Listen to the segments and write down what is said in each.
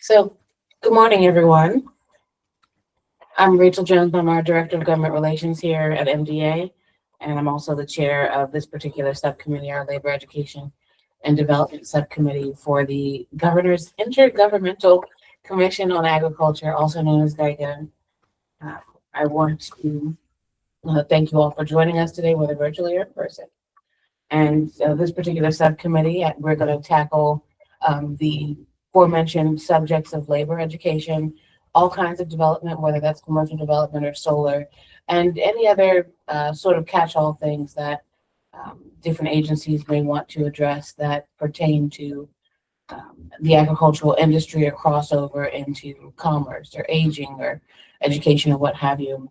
So, good morning, everyone. I'm Rachel Jones. I'm our Director of Government Relations here at MDA, and I'm also the chair of this particular subcommittee, our Labor Education and Development Subcommittee for the Governor's Intergovernmental Commission on Agriculture, also known as GICA. I want to thank you all for joining us today, whether virtually or in person. And this particular subcommittee, we're going to tackle the aforementioned subjects of labor education, all kinds of development, whether that's commercial development or solar, and any other sort of catch-all things that different agencies may want to address that pertain to the agricultural industry or crossover into commerce or aging or education or what have you.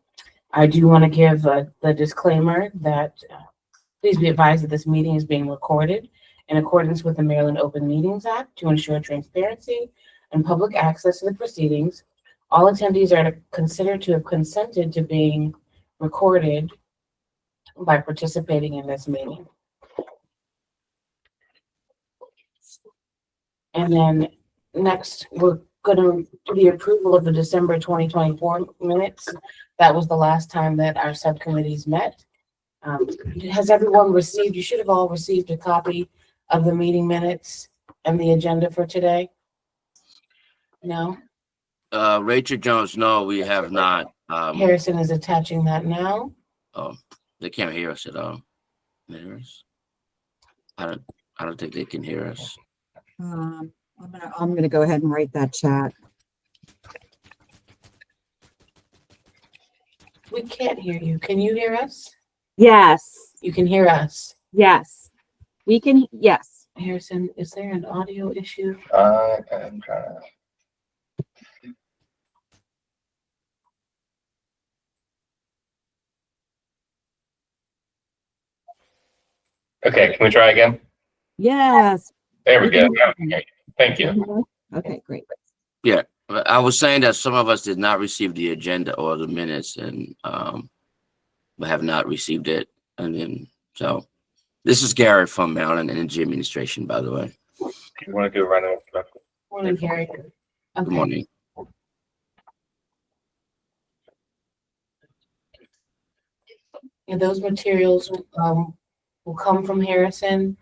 I do want to give the disclaimer that please be advised that this meeting is being recorded in accordance with the Maryland Open Meetings Act to ensure transparency and public access to the proceedings. All attendees are considered to have consented to being recorded by participating in this meeting. And then next, we're going to do the approval of the December 2024 minutes. That was the last time that our subcommittees met. Has everyone received, you should have all received a copy of the meeting minutes and the agenda for today? No? Rachel Jones, no, we have not. Harrison is attaching that now. Oh, they can't hear us at all. Hear us? I don't think they can hear us. I'm gonna go ahead and write that chat. We can't hear you. Can you hear us? Yes. You can hear us. Yes. We can. Yes. Harrison, is there an audio issue? I'm trying to. Okay, can we try again? Yes. There we go. Now we can hear you. Thank you. Okay, great. Yeah, I was saying that some of us did not receive the agenda or the minutes, and we have not received it. And then, so this is Garrett from Maryland Energy Administration, by the way. You want to do a random introduction? Morning, Gary. Okay. Good morning. And those materials will come from Harrison,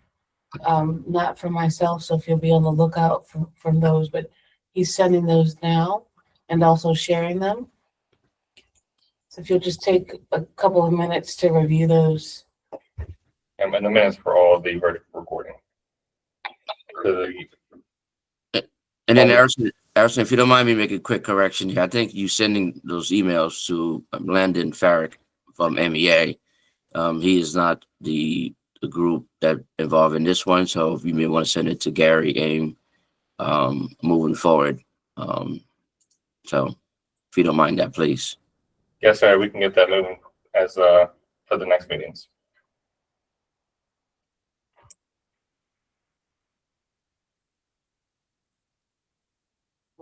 not from myself. So if you'll be on the lookout from those, but he's sending those now and also sharing them. So if you'll just take a couple of minutes to review those. And the minutes for all of the recording. And then Harrison, if you don't mind me making a quick correction here, I think you sending those emails to Landon Farrick from MEA. He is not the group that involved in this one, so you may want to send it to Gary AIM moving forward. So if you don't mind that, please. Yes, sir. We can get that moving as for the next meetings.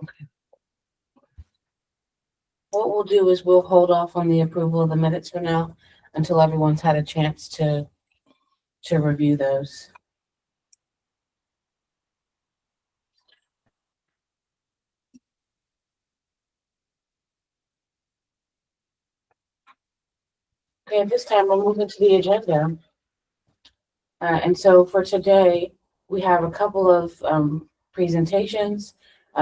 Okay. What we'll do is we'll hold off on the approval of the minutes for now until everyone's had a chance to review those. Okay, at this time we'll move into the agenda. And so for today, we have a couple of presentations.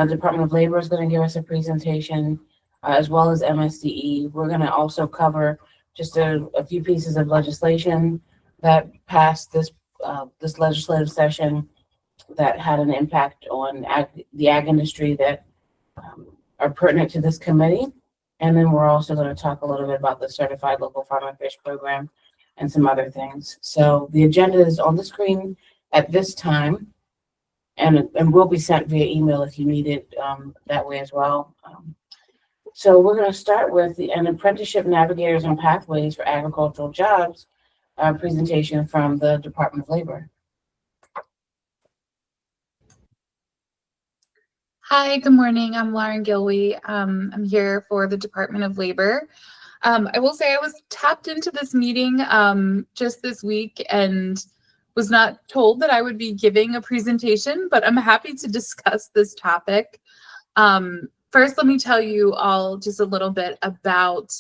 Department of Labor is going to give us a presentation, as well as MSDE. We're going to also cover just a few pieces of legislation that passed this legislative session that had an impact on the ag industry that are pertinent to this committee. And then we're also going to talk a little bit about the Certified Local Farm and Fish Program and some other things. So the agenda is on the screen at this time, and will be sent via email if you need it that way as well. So we're going to start with an Apprenticeship Navigators and Pathways for Agricultural Jobs presentation from the Department of Labor. Hi, good morning. I'm Lauren Gilwey. I'm here for the Department of Labor. I will say I was tapped into this meeting just this week and was not told that I would be giving a presentation, but I'm happy to discuss this topic. First, let me tell you all just a little bit about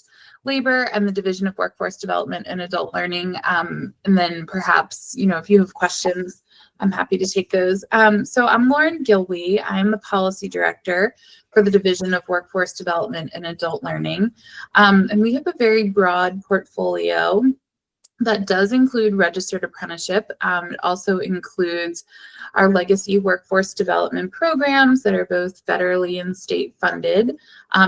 labor and the Division of Workforce Development and Adult Learning. And then perhaps, if you have questions, I'm happy to take those. So I'm Lauren Gilwee. I'm the Policy Director for the Division of Workforce Development and Adult Learning. And we have a very broad portfolio that does include registered apprenticeship. It also includes our legacy workforce development programs that are both federally and state funded,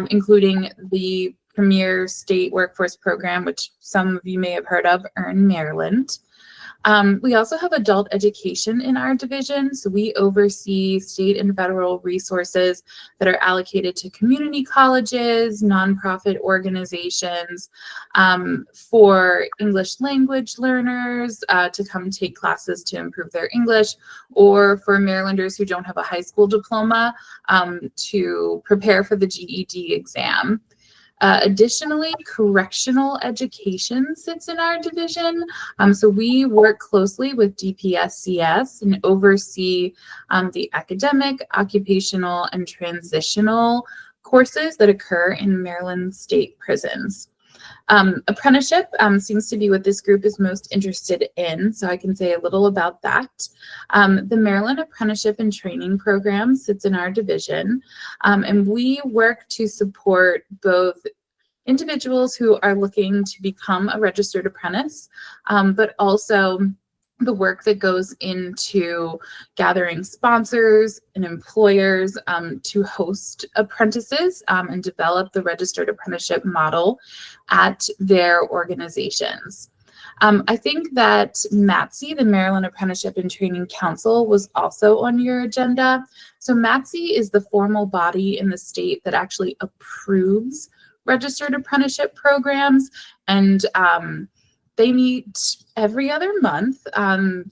including the premier state workforce program, which some of you may have heard of, Earn Maryland. We also have adult education in our division. So we oversee state and federal resources that are allocated to community colleges, nonprofit organizations, for English language learners to come take classes to improve their English, or for Marylanders who don't have a high school diploma to prepare for the GED exam. Additionally, correctional education sits in our division. So we work closely with DPSCS and oversee the academic, occupational, and transitional courses that occur in Maryland state prisons. Apprenticeship seems to be what this group is most interested in, so I can say a little about that. The Maryland Apprenticeship and Training Program sits in our division, and we work to support both individuals who are looking to become a registered apprentice, but also the work that goes into gathering sponsors and employers to host apprentices and develop the registered apprenticeship model at their organizations. I think that MATC, the Maryland Apprenticeship and Training Council, was also on your agenda. So MATC is the formal body in the state that actually approves registered apprenticeship programs, and they meet every other month. The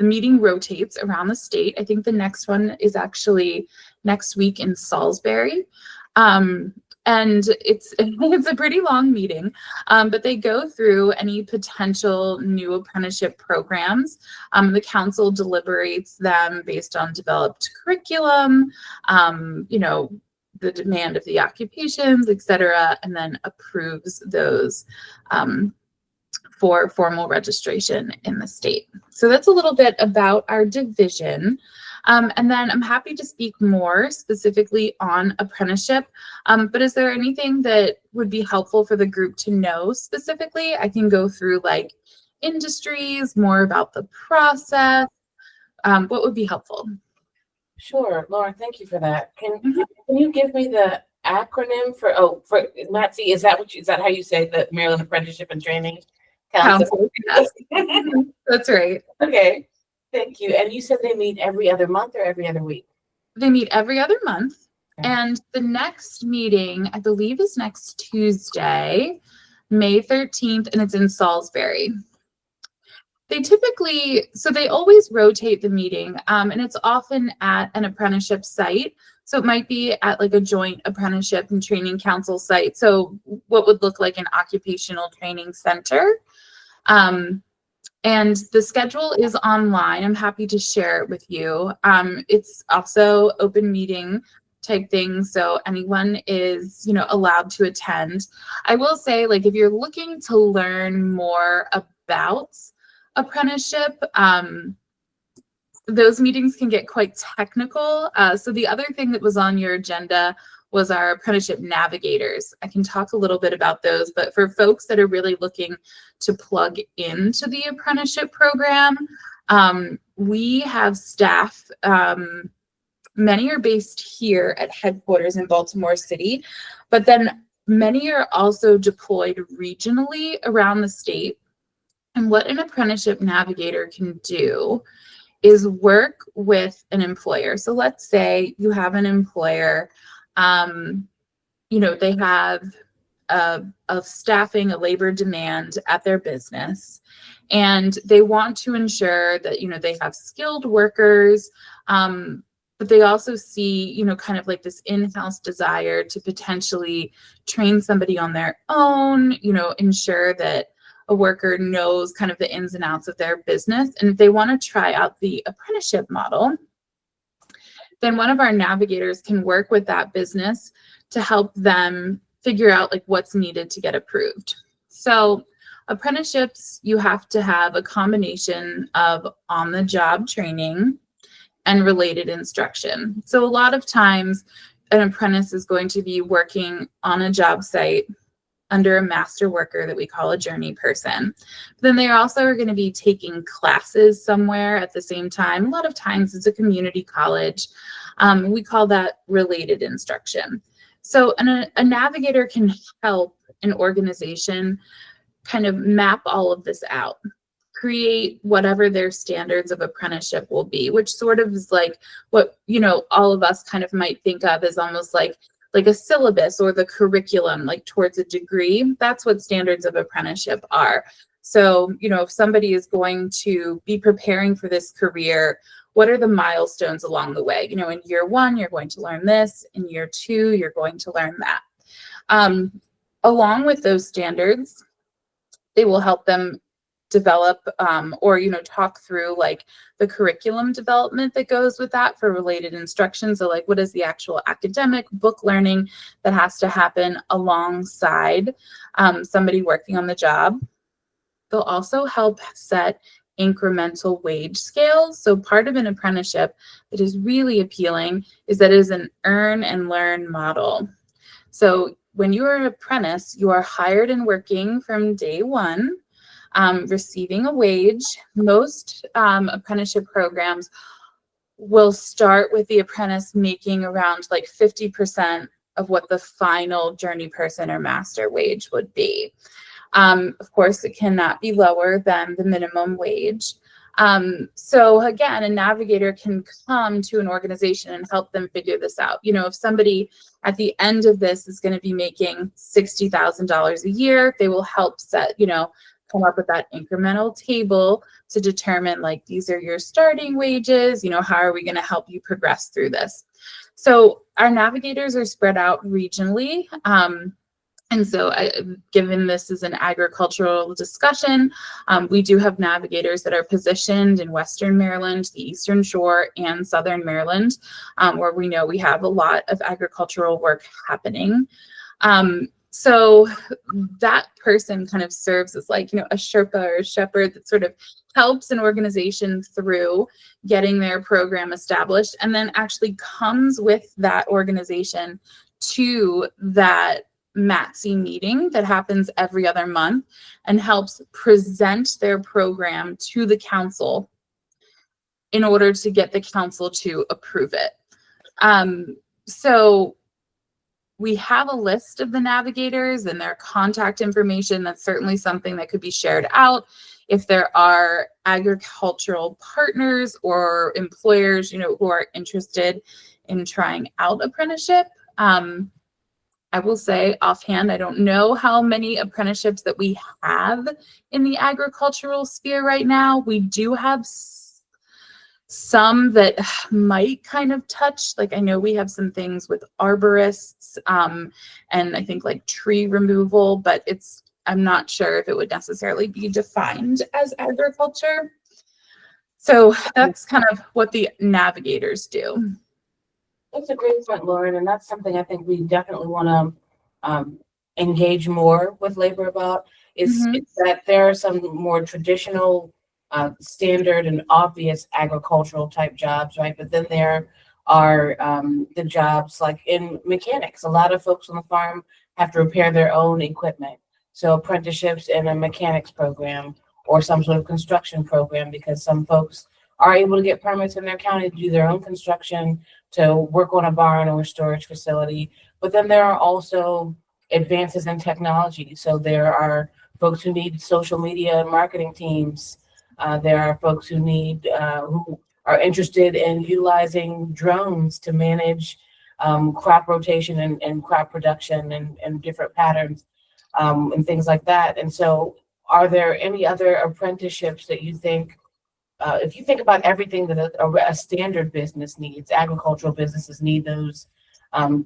meeting rotates around the state. I think the next one is actually next week in Salisbury. And it's a pretty long meeting, but they go through any potential new apprenticeship programs. The council deliberates them based on developed curriculum, the demand of the occupations, et cetera, and then approves those for formal registration in the state. So that's a little bit about our division. And then I'm happy to speak more specifically on apprenticeship, but is there anything that would be helpful for the group to know specifically? I can go through like industries, more about the process. What would be helpful? Sure, Lauren, thank you for that. Can you give me the acronym for MATC? Is that how you say the Maryland Apprenticeship and Training Council? Yes. That's right. Okay, thank you. And you said they meet every other month or every other week? They meet every other month. Okay. And the next meeting, I believe, is next Tuesday, May 13th, and it's in Salisbury. They always rotate the meeting, and it's often at an apprenticeship site. So it might be at like a joint apprenticeship and training council site. So what would look like an occupational training center. And the schedule is online. I'm happy to share it with you. It's also open meeting type thing, so anyone is allowed to attend. I will say, like, if you're looking to learn more about apprenticeship, those meetings can get quite technical. So the other thing that was on your agenda was our apprenticeship navigators. I can talk a little bit about those, but for folks that are really looking to plug into the apprenticeship program, we have staff. Many are based here at headquarters in Baltimore City, but then many are also deployed regionally around the state. And what an apprenticeship navigator can do is work with an employer. So let's say you have an employer, they have a staffing, a labor demand at their business, and they want to ensure that, they have skilled workers, but they also see, kind of like this in-house desire to potentially train somebody on their own, ensure that a worker knows kind of the ins and outs of their business, and they want to try out the apprenticeship model. then one of our navigators can work with that business to help them figure out like what's needed to get approved. So apprenticeships, you have to have a combination of on-the-job training and related instruction. So a lot of times an apprentice is going to be working on a job site under a master worker that we call a journey person. Then they also are going to be taking classes somewhere at the same time. A lot of times it's a community college. We call that related instruction. So a navigator can help an organization kind of map all of this out, create whatever their standards of apprenticeship will be, which sort of is like what, you know, all of us kind of might think of as almost like a syllabus or the curriculum, like towards a degree. That's what standards of apprenticeship are. So, you know, if somebody is going to be preparing for this career, what are the milestones along the way? You know, in year 1, you're going to learn this. In year 2, you're going to learn that. Along with those standards, they will help them develop or, you know, talk through like the curriculum development that goes with that for related instruction. So like, what is the actual academic book learning that has to happen alongside somebody working on the job? They'll also help set incremental wage scales. So part of an apprenticeship that is really appealing is that it is an earn and learn model. So when you are an apprentice, you are hired and working from day 1. Receiving a wage. Most apprenticeship programs will start with the apprentice making around like 50% of what the final journey person or master wage would be. Of course, it cannot be lower than the minimum wage. So again, a navigator can come to an organization and help them figure this out. You know, if somebody at the end of this is going to be making $60,000 a year, they will help set, you know, come up with that incremental table to determine like, these are your starting wages, you know, how are we going to help you progress through this? So our navigators are spread out regionally. And so given this is an agricultural discussion, we do have navigators that are positioned in Western Maryland, the Eastern Shore, and Southern Maryland, where we know we have a lot of agricultural work happening. So that person kind of serves as like, you know, a Sherpa or a shepherd that sort of helps an organization through getting their program established, and then actually comes with that organization to that MATC meeting that happens every other month and helps present their program to the council in order to get the council to approve it. So we have a list of the navigators and their contact information. That's certainly something that could be shared out. If there are agricultural partners or employers, you know, who are interested in trying out apprenticeship, I will say offhand, I don't know how many apprenticeships that we have in the agricultural sphere right now. We do have some that might kind of touch, like I know we have some things with arborists and I think like tree removal, but I'm not sure if it would necessarily be defined as agriculture. So that's kind of what the navigators do. That's a great point, Lauren, and that's something I think we definitely want to engage more with labor about. Is that there are some more traditional, standard and obvious agricultural type jobs, right? But then there are the jobs like in mechanics. A lot of folks on the farm have to repair their own equipment. So apprenticeships in a mechanics program or some sort of construction program, because some folks are able to get permits in their county to do their own construction, to work on a barn or a storage facility. But then there are also advances in technology. So there are folks who need social media and marketing teams. There are folks who who are interested in utilizing drones to manage crop rotation and crop production and different patterns and things like that. And so are there any other apprenticeships that you think, if you think about everything that a standard business needs, agricultural businesses need those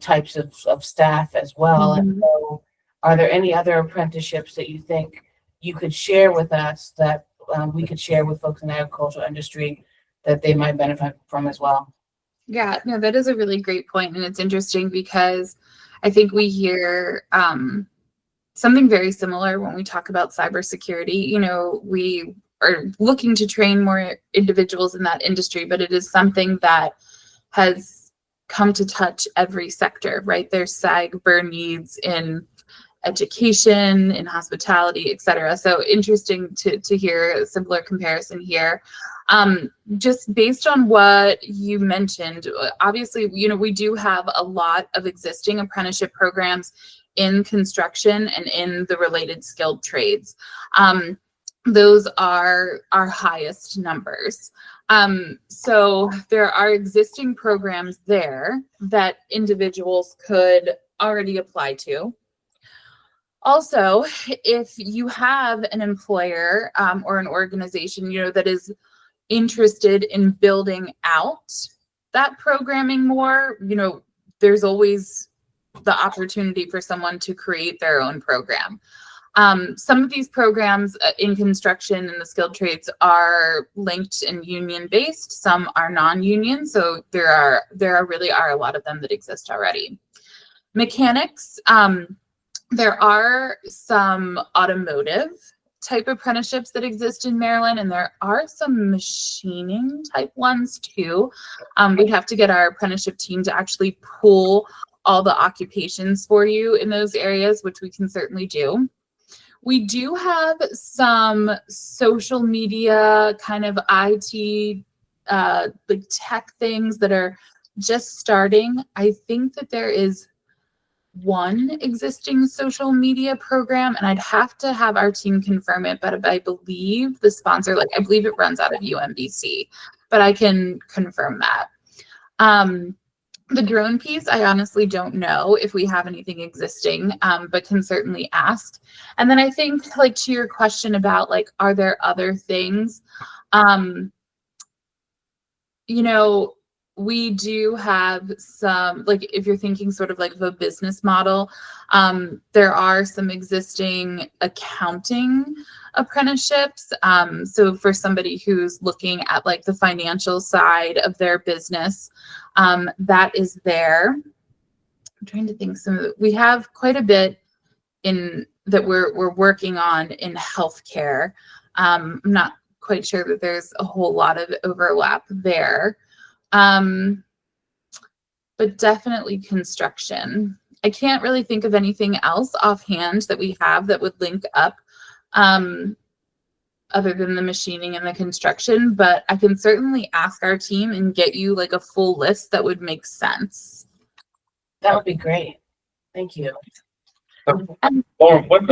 types of staff as well. And so are there any other apprenticeships that you think you could share with us that we could share with folks in the agricultural industry that they might benefit from as well? Yeah, no, that is a really great point, and it's interesting because I think we hear something very similar when we talk about cybersecurity. You know, we are looking to train more individuals in that industry, but it is something that has come to touch every sector, right? There's cyber needs in education, in hospitality, et cetera. So interesting to hear a similar comparison here. Just based on what you mentioned, obviously, you know, we do have a lot of existing apprenticeship programs in construction and in the related skilled trades. Those are our highest numbers. So there are existing programs there that individuals could already apply to. Also, if you have an employer or an organization, you know, that is interested in building out that programming more, you know, there's always the opportunity for someone to create their own program. Some of these programs in construction and the skilled trades are linked and union based. Some are non-union. So there really are a lot of them that exist already. Mechanics, there are some automotive type apprenticeships that exist in Maryland, and there are some machining type ones too. We'd have to get our apprenticeship team to actually pull all the occupations for you in those areas, which we can certainly do. We do have some social media kind of IT, like tech things that are just starting. I think that there is one existing social media program, and I'd have to have our team confirm it, but I believe the sponsor, like I believe it runs out of UMBC, but I can confirm that. The drone piece, I honestly don't know if we have anything existing, but can certainly ask. And then I think, like, to your question about, like, are there other things? You know, we do have some, like, if you're thinking sort of like the business model, there are some existing accounting apprenticeships. So for somebody who's looking at like the financial side of their business, that is there. I'm trying to think we have quite a bit in that we're working on in healthcare. I'm not quite sure that there's a whole lot of overlap there. But definitely construction. I can't really think of anything else offhand that we have that would link up other than the machining and the construction, but I can certainly ask our team and get you like a full list that would make sense. That would be great. Thank you. Lauren, what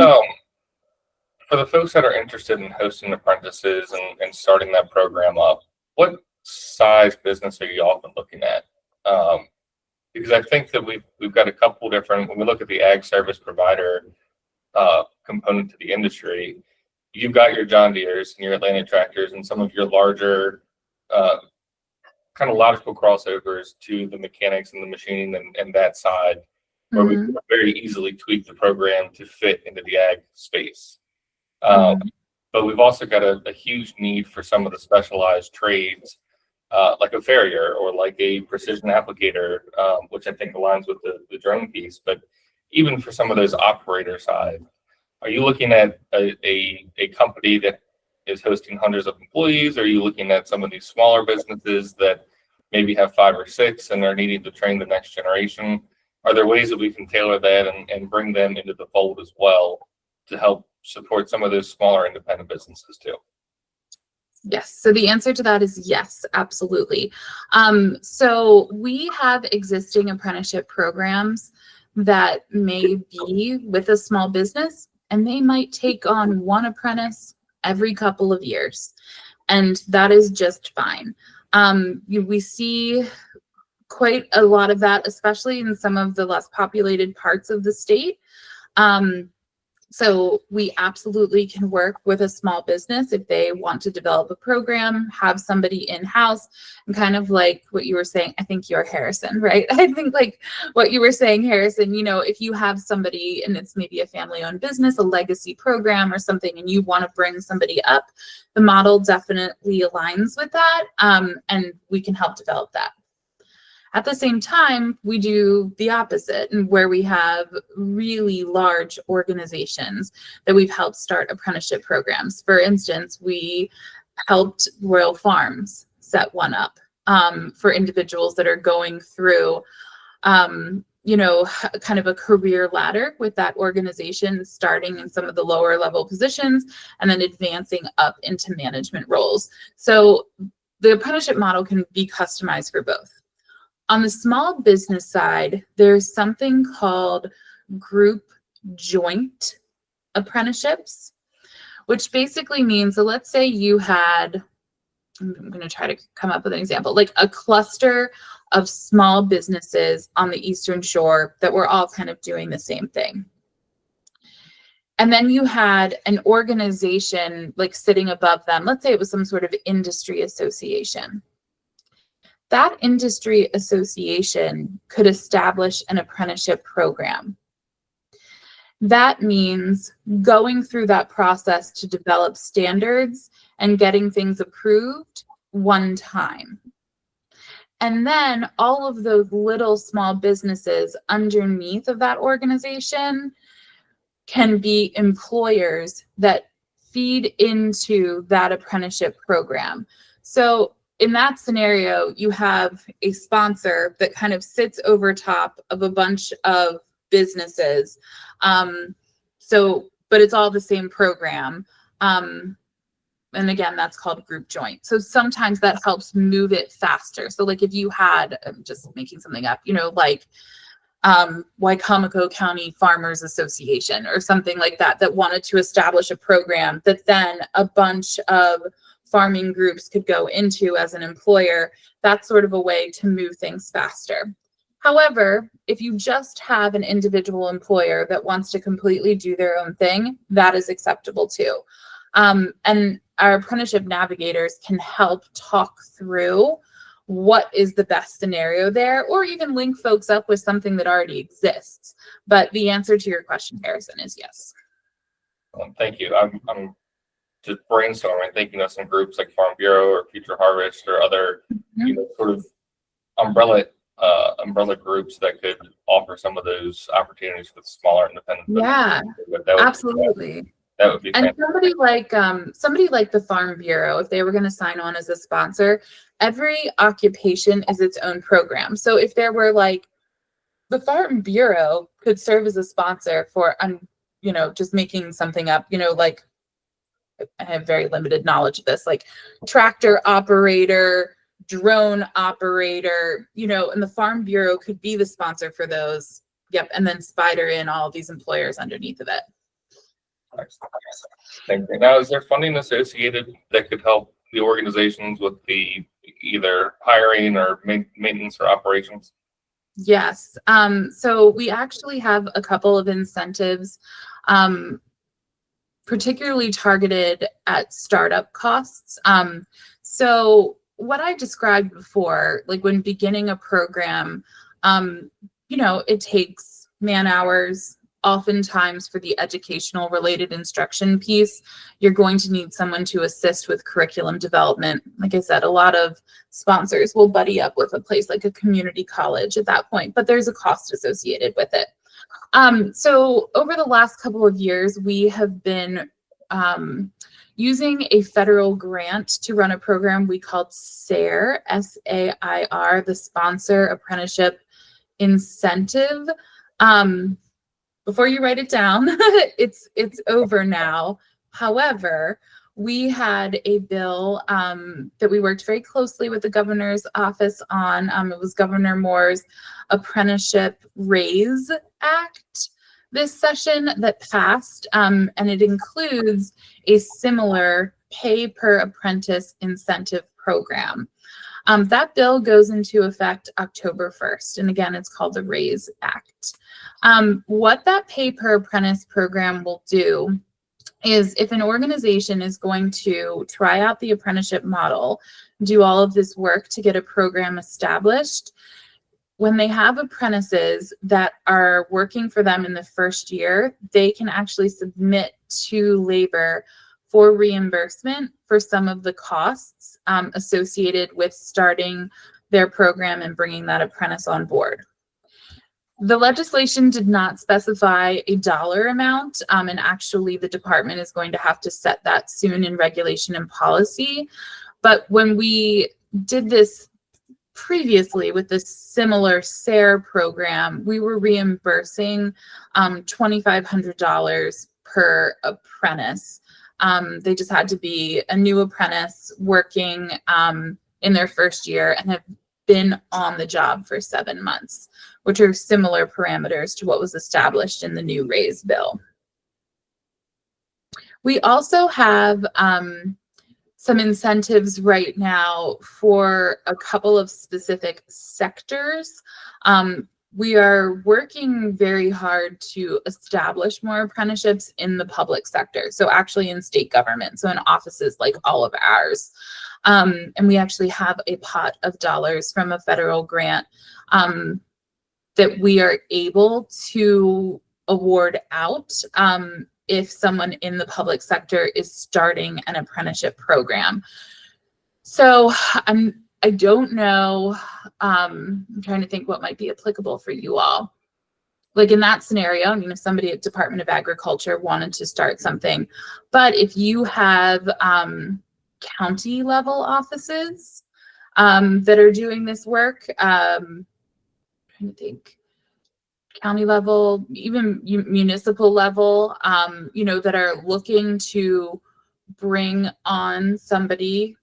for the folks that are interested in hosting apprentices and starting that program up, what size business are you often looking at? Because I think that we've got a couple different, when we look at the ag service provider component to the industry, you've got your John Deeres and your Atlanta tractors and some of your larger kind of logical crossovers to the mechanics and the machining and that side, where we can very easily tweak the program to fit into the ag space. But we've also got a huge need for some of the specialized trades, like a farrier or like a precision applicator, which I think aligns with the drone piece. But even for some of those operator side, are you looking at a company that is hosting hundreds of employees? Or are you looking at some of these smaller businesses that maybe have 5 or 6 and are needing to train the next generation? Are there ways that we can tailor that and bring them into the fold as well to help support some of those smaller independent businesses too? Yes. So the answer to that is yes, absolutely. So we have existing apprenticeship programs that may be with a small business, and they might take on one apprentice every couple of years, and that is just fine. We see quite a lot of that, especially in some of the less populated parts of the state. So we absolutely can work with a small business if they want to develop a program, have somebody in-house, and kind of like what you were saying, I think you're Harrison, right? I think like what you were saying, Harrison, you know, if you have somebody and it's maybe a family-owned business, a legacy program or something, and you want to bring somebody up, the model definitely aligns with that, and we can help develop that. At the same time, we do the opposite, and where we have really large organizations that we've helped start apprenticeship programs. For instance, we helped Royal Farms set one up for individuals that are going through kind of a career ladder with that organization, starting in some of the lower level positions and then advancing up into management roles. So the apprenticeship model can be customized for both. On the small business side, there's something called group joint apprenticeships, which basically means, so let's say you had, I'm going to try to come up with an example, like a cluster of small businesses on the Eastern Shore that were all kind of doing the same thing. And then you had an organization like sitting above them. Let's say it was some sort of industry association. That industry association could establish an apprenticeship program. That means going through that process to develop standards and getting things approved one time. And then all of those little small businesses underneath of that organization can be employers that feed into that apprenticeship program. So in that scenario, you have a sponsor that kind of sits over top of a bunch of businesses. But it's all the same program. And again, that's called group joint. So sometimes that helps move it faster. So like if you had, I'm just making something up, like Wycomico County Farmers Association or something like that, that wanted to establish a program that then a bunch of farming groups could go into as an employer, that's sort of a way to move things faster. However, if you just have an individual employer that wants to completely do their own thing, that is acceptable too. And our apprenticeship navigators can help talk through what is the best scenario there, or even link folks up with something that already exists. But the answer to your question, Harrison, is yes. Thank you. I'm just brainstorming, thinking of some groups like Farm Bureau or Future Harvest or other, sort of umbrella groups that could offer some of those opportunities for the smaller independent. Yeah, absolutely. That would be and fantastic. somebody like the Farm Bureau, if they were going to sign on as a sponsor, every occupation is its own program. So if there were like the Farm Bureau could serve as a sponsor for, just making something up, like I have very limited knowledge of this, like tractor operator, drone operator, and the Farm Bureau could be the sponsor for those. Yep. And then spider in all of these employers underneath of it. Thank you. Now, is there funding associated that could help the organizations with the either hiring or maintenance or operations? Yes. So we actually have a couple of incentives, particularly targeted at startup costs. So what I described before, like when beginning a program, it takes man hours. Oftentimes for the educational related instruction piece, you're going to need someone to assist with curriculum development. Like I said, a lot of sponsors will buddy up with a place like a community college at that point, but there's a cost associated with it. So over the last couple of years, we have been using a federal grant to run a program we called SAIR, S-A-I-R, the Sponsor Apprenticeship Incentive. Before you write it down, it's over now. However, we had a bill that we worked very closely with the governor's office on. It was Governor Moore's Apprenticeship Raise Act this session that passed, and it includes a similar pay per apprentice incentive program. That bill goes into effect October 1st. And again, it's called the RAISE Act. What that pay per apprentice program will do is if an organization is going to try out the apprenticeship model, do all of this work to get a program established, when they have apprentices that are working for them in the first year, they can actually submit to labor for reimbursement for some of the costs associated with starting their program and bringing that apprentice on board. The legislation did not specify a dollar amount, and actually the department is going to have to set that soon in regulation and policy. But when we did this previously with the similar SARE program, we were reimbursing $2,500 per apprentice. They just had to be a new apprentice working in their first year and have been on the job for 7 months, which are similar parameters to what was established in the new raise bill. We also have some incentives right now for a couple of specific sectors. We are working very hard to establish more apprenticeships in the public sector. So actually in state government, so in offices like all of ours. And we actually have a pot of dollars from a federal grant that we are able to award out if someone in the public sector is starting an apprenticeship program. So I don't know, I'm trying to think what might be applicable for you all. Like in that scenario, I mean, if somebody at Department of Agriculture wanted to start something, but if you have county level offices that are doing this work, trying to think, county level, even municipal level, you know, that are looking to bring on somebody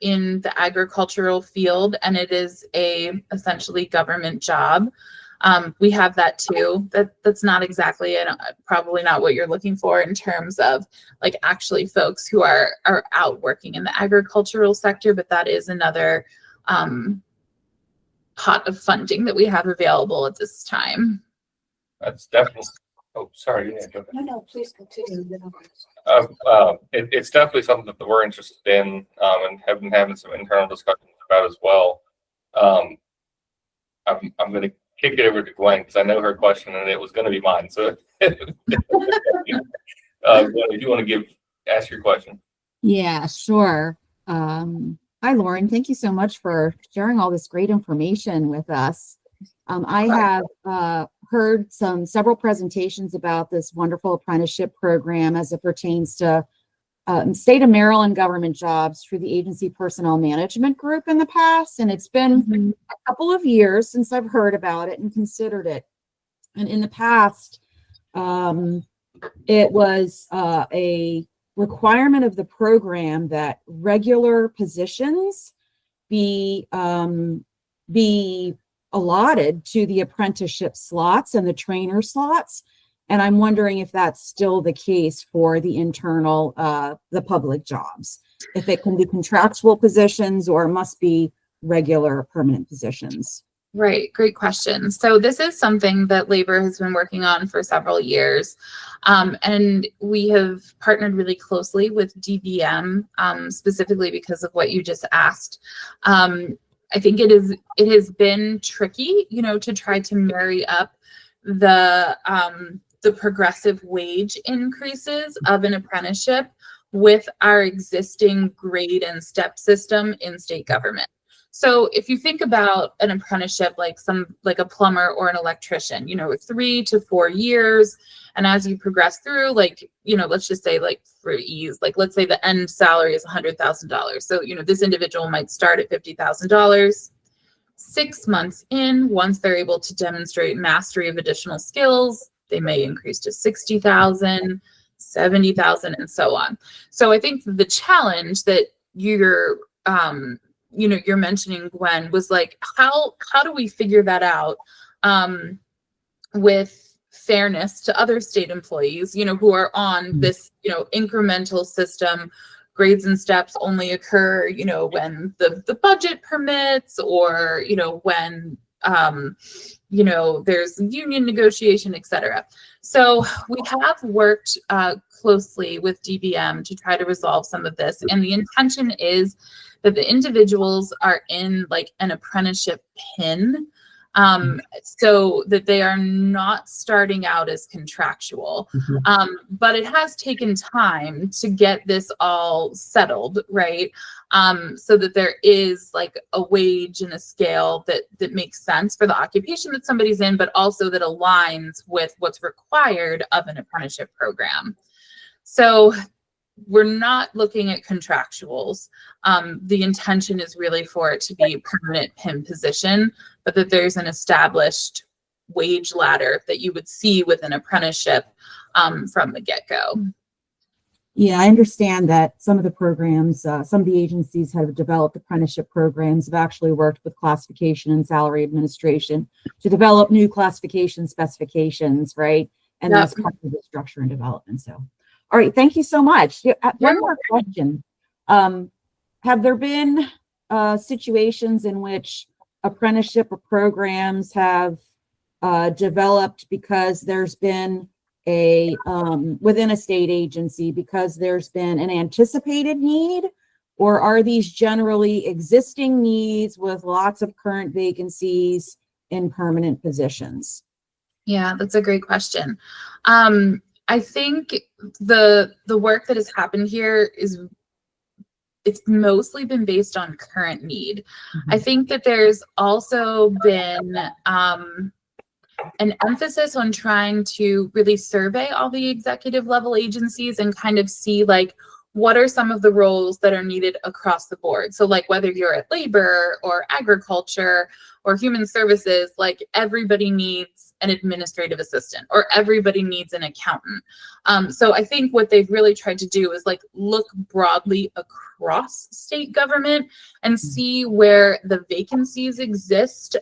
in the agricultural field, and it is a essentially government job. We have that too. That's not exactly, probably not what you're looking for in terms of like actually folks who are out working in the agricultural sector, but that is another pot of funding that we have available at this time. That's definitely. Oh, sorry. Yeah, No, please continue. It's definitely something that we're interested in and have been having some internal discussions about as well. I'm going to kick it over to Gwen because I know her question and it was going to be mine. So, if you want to ask your question. Yeah, sure. Hi, Lauren. Thank you so much for sharing all this great information with us. I have heard several presentations about this wonderful apprenticeship program as it pertains to state of Maryland government jobs through the Agency Personnel Management Group in the past. And it's been a couple of years since I've heard about it and considered it. And in the past, it was a requirement of the program that regular positions be allotted to the apprenticeship slots and the trainer slots. And I'm wondering if that's still the case for the internal, the public jobs, if it can be contractual positions or must be regular permanent positions. Right, great question. So this is something that labor has been working on for several years. And we have partnered really closely with DBM, specifically because of what you just asked. I think it has been tricky, you know, to try to marry up the progressive wage increases of an apprenticeship with our existing grade and step system in state government. So if you think about an apprenticeship like a plumber or an electrician, you know, 3 to 4 years, and as you progress through, like, you know, let's just say, like, for ease, like, let's say the end salary is $100,000. So, you know, this individual might start at $50,000. 6 months in, once they're able to demonstrate mastery of additional skills, they may increase to 60,000, 70,000, and so on. So I think the challenge that you're mentioning, Gwen, was like, how do we figure that out with fairness to other state employees, you know, who are on this, you know, incremental system. Grades and steps only occur, you know, when the budget permits, or, you know, when, you know, there's union negotiation, et cetera. So we have worked closely with DBM to try to resolve some of this. And the intention is that the individuals are in like an apprenticeship PIN so that they are not starting out as contractual. But it has taken time to get this all settled, right? So that there is like a wage and a scale that makes sense for the occupation that somebody's in, but also that aligns with what's required of an apprenticeship program. So we're not looking at contractuals. The intention is really for it to be a permanent PIM position, but that there's an established wage ladder that you would see with an apprenticeship from the get-go. Yeah, I understand that some of the programs, some of the agencies have developed apprenticeship programs, have actually worked with classification and salary administration to develop new classification specifications, right? And that's part of the structure and development. So, all right, thank you so much. One more question. Have there been situations in which apprenticeship programs have developed because there's been a within a state agency because there's been an anticipated need, or are these generally existing needs with lots of current vacancies in permanent positions? Yeah, that's a great question. I think the work that has happened here it's mostly been based on current need. I think that there's also been an emphasis on trying to really survey all the executive level agencies and kind of see like what are some of the roles that are needed across the board. So like whether you're at labor or agriculture or human services, like everybody needs an administrative assistant or everybody needs an accountant. So I think what they've really tried to do is like look broadly across state government and see where the vacancies exist,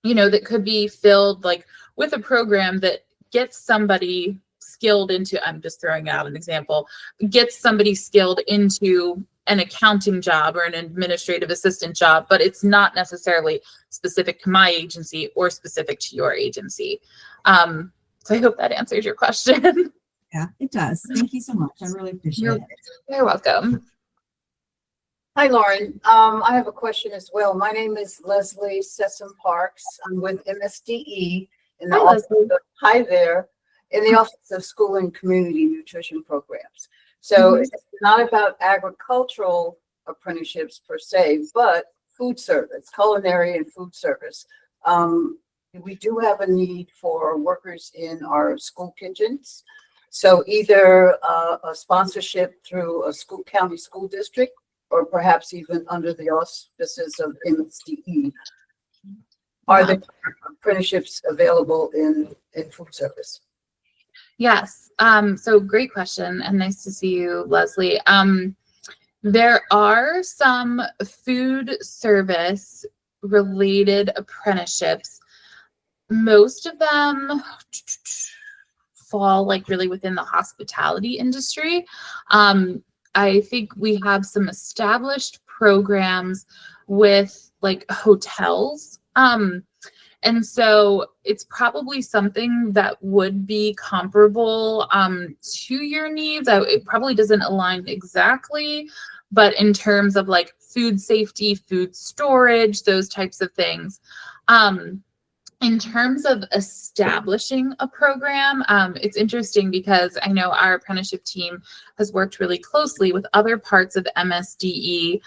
you know, that could be filled like with a program that gets somebody skilled into, I'm just throwing out an example, gets somebody skilled into an accounting job or an administrative assistant job, but it's not necessarily specific to my agency or specific to your agency. So I hope that answers your question. Yeah, it does. Thank you so much. I really appreciate it. You're welcome. Hi, Lauren. I have a question as well. My name is Leslie Sessom Parks. I'm with MSDE in the Hi, office Leslie. hi there, in the Office of School and Community Nutrition Programs. So it's not about agricultural apprenticeships per se, but food service, culinary and food service. We do have a need for workers in our school kitchens. So either a sponsorship through a county school district, or perhaps even under the auspices of MSDE. Are there apprenticeships available in food service? Yes. So great question and nice to see you, Leslie. There are some food service related apprenticeships. Most of them fall like really within the hospitality industry. I think we have some established programs with like hotels. And so it's probably something that would be comparable to your needs. It probably doesn't align exactly, but in terms of like food safety, food storage, those types of things. In terms of establishing a program, it's interesting because I know our apprenticeship team has worked really closely with other parts of MSDE,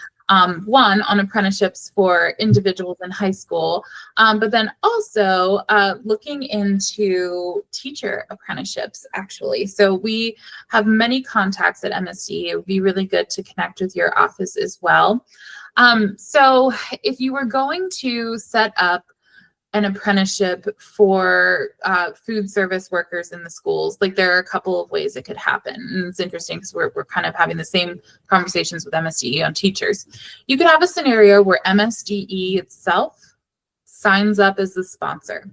one on apprenticeships for individuals in high school, but then also looking into teacher apprenticeships, actually. So we have many contacts at MSDE. It would be really good to connect with your office as well. So if you were going to set up an apprenticeship for food service workers in the schools, like there are a couple of ways it could happen. And it's interesting because we're kind of having the same conversations with MSDE on teachers. You could have a scenario where MSDE itself signs up as the sponsor.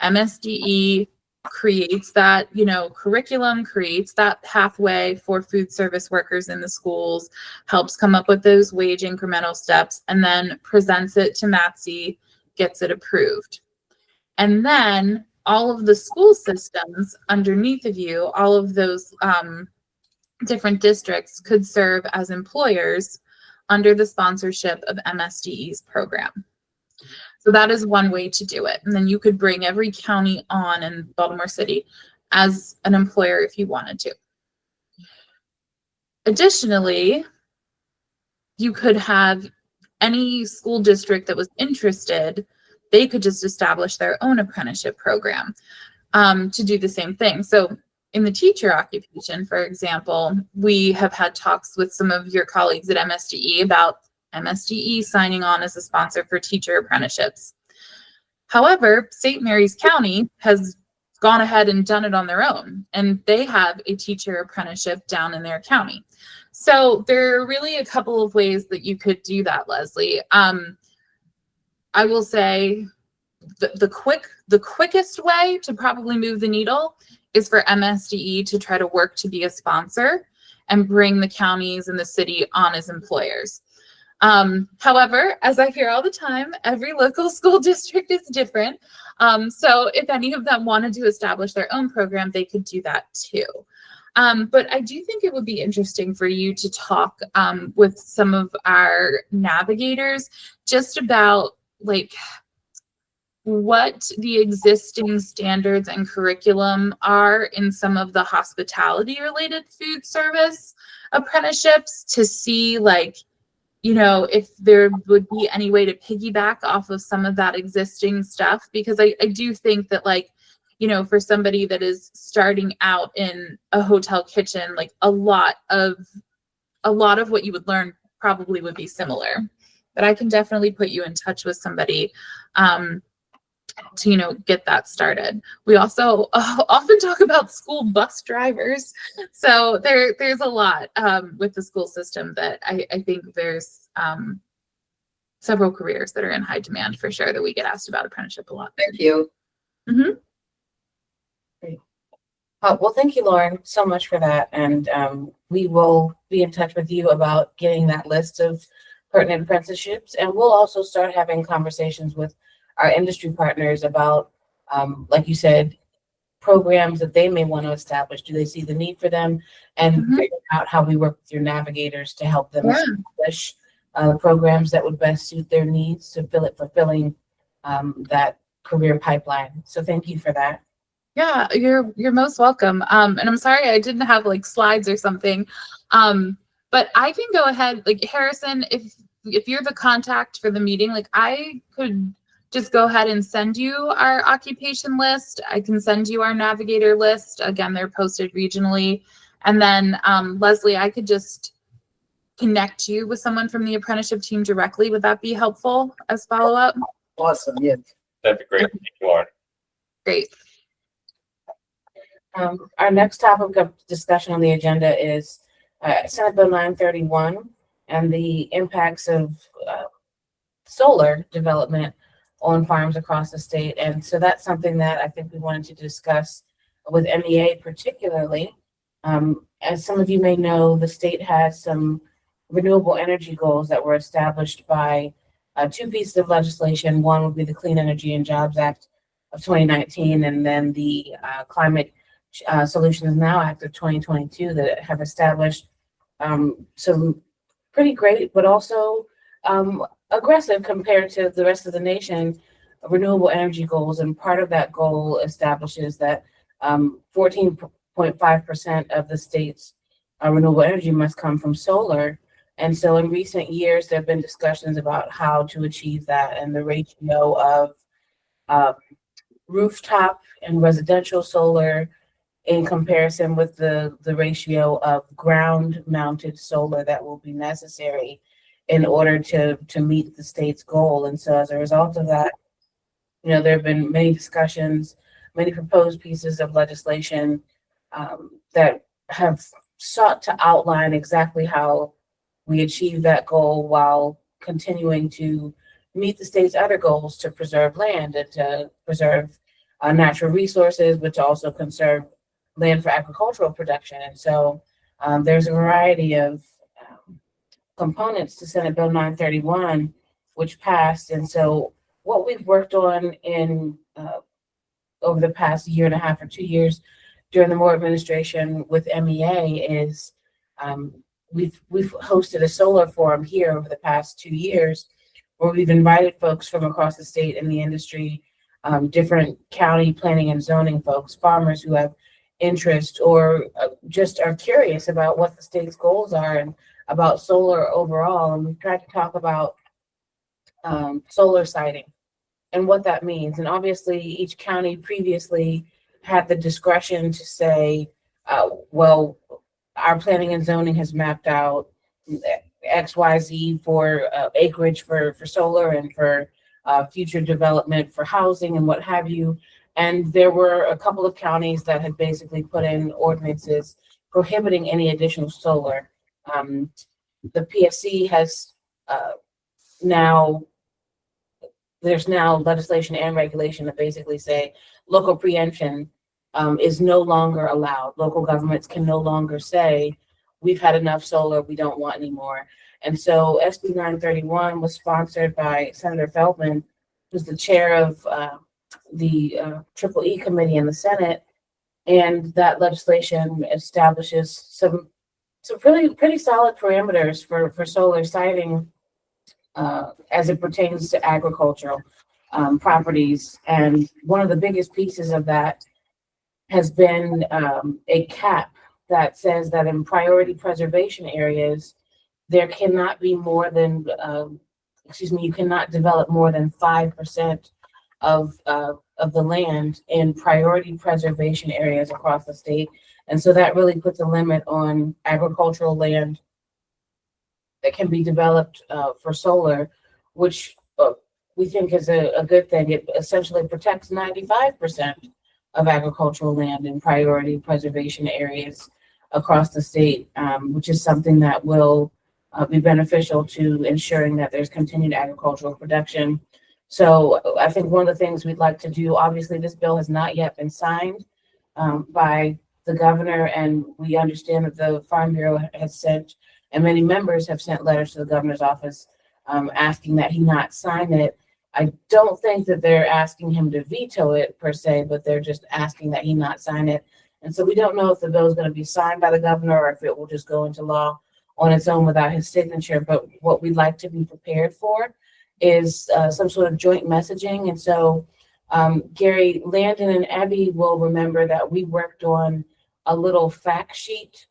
MSDE creates that, curriculum, creates that pathway for food service workers in the schools, helps come up with those wage incremental steps, and then presents it to MATSE, gets it approved. And then all of the school systems underneath of you, all of those different districts could serve as employers under the sponsorship of MSDE's program. So that is one way to do it. And then you could bring every county on in Baltimore City as an employer if you wanted to. Additionally, you could have any school district that was interested, they could just establish their own apprenticeship program to do the same thing. So in the teacher occupation, for example, we have had talks with some of your colleagues at MSDE about MSDE signing on as a sponsor for teacher apprenticeships. However, St. Mary's County has gone ahead and done it on their own, and they have a teacher apprenticeship down in their county. So there are really a couple of ways that you could do that, Leslie. I will say the quickest way to probably move the needle is for MSDE to try to work to be a sponsor and bring the counties and the city on as employers. However, as I hear all the time, every local school district is different. So if any of them wanted to establish their own program, they could do that too. But I do think it would be interesting for you to talk with some of our navigators just about like what the existing standards and curriculum are in some of the hospitality related food service apprenticeships to see like, you know, if there would be any way to piggyback off of some of that existing stuff, because I do think that like, you know, for somebody that is starting out in a hotel kitchen, like a lot of what you would learn probably would be similar. But I can definitely put you in touch with somebody to, you know, get that started. We also often talk about school bus drivers. So there's a lot with the school system that I think there's several careers that are in high demand for sure that we get asked about apprenticeship a lot. Thank you. Mm-hmm. Well, thank you, Lauren, so much for that. And we will be in touch with you about getting that list of pertinent apprenticeships. And we'll also start having conversations with our industry partners about, like you said, programs that they may want to establish. Do they see the need for them? And figure out how we work with your navigators to help them establish programs that would best suit their needs to fulfilling that career pipeline. So thank you for that. Yeah, you're most welcome. And I'm sorry I didn't have like slides or something. But I can go ahead, like Harrison, if you're the contact for the meeting, like I could just go ahead and send you our occupation list. I can send you our navigator list. Again, they're posted regionally. And then Leslie, I could just connect you with someone from the apprenticeship team directly. Would that be helpful as follow-up? Awesome. Yeah. That'd be great. Thank you, Lauren. Great. Our next topic of discussion on the agenda is Senate Bill 931 and the impacts of solar development on farms across the state. And so that's something that I think we wanted to discuss with MEA particularly. As some of you may know, the state has some renewable energy goals that were established by two pieces of legislation. One would be the Clean Energy and Jobs Act of 2019, and then the Climate Solutions Now Act of 2022 that have established some pretty great, but also aggressive compared to the rest of the nation, renewable energy goals. And part of that goal establishes that 14.5% of the state's renewable energy must come from solar. And so in recent years, there have been discussions about how to achieve that and the ratio of rooftop and residential solar in comparison with the ratio of ground mounted solar that will be necessary in order to meet the state's goal. And so as a result of that, you know, there have been many discussions, many proposed pieces of legislation that have sought to outline exactly how we achieve that goal while continuing to meet the state's other goals to preserve land and to preserve natural resources, but to also conserve land for agricultural production. And so there's a variety of components to Senate Bill 931, which passed. And so what we've worked on in over the past year and a half or 2 years during the Moore administration with MEA is we've hosted a solar forum here over the past 2 years where we've invited folks from across the state and the industry, different county planning and zoning folks, farmers who have interest or just are curious about what the state's goals are and about solar overall. And we've tried to talk about solar siting and what that means. And obviously, each county previously had the discretion to say, well, our planning and zoning has mapped out XYZ for acreage for solar and for future development for housing and what have you. And there were a couple of counties that had basically put in ordinances prohibiting any additional solar. The PSC has there's now legislation and regulation that basically say local preemption is no longer allowed. Local governments can no longer say, we've had enough solar, we don't want any more. And so SB 931 was sponsored by Senator Feldman, who's the chair of the Triple E committee in the Senate. And that legislation establishes some pretty solid parameters for solar siting as it pertains to agricultural properties. And one of the biggest pieces of that has been a cap that says that in priority preservation areas, there cannot be more than, you cannot develop more than 5% of the land in priority preservation areas across the state. And so that really puts a limit on agricultural land that can be developed for solar, which we think is a good thing. It essentially protects 95% of agricultural land in priority preservation areas across the state, which is something that will be beneficial to ensuring that there's continued agricultural production. So I think one of the things we'd like to do, obviously this bill has not yet been signed by the governor, and we understand that the Farm Bureau has sent, and many members have sent letters to the governor's office asking that he not sign it. I don't think that they're asking him to veto it per se, but they're just asking that he not sign it. And so we don't know if the bill is going to be signed by the governor or if it will just go into law on its own without his signature. But what we'd like to be prepared for is some sort of joint messaging. And so Gary, Landon, and Abby will remember that we worked on a little fact sheet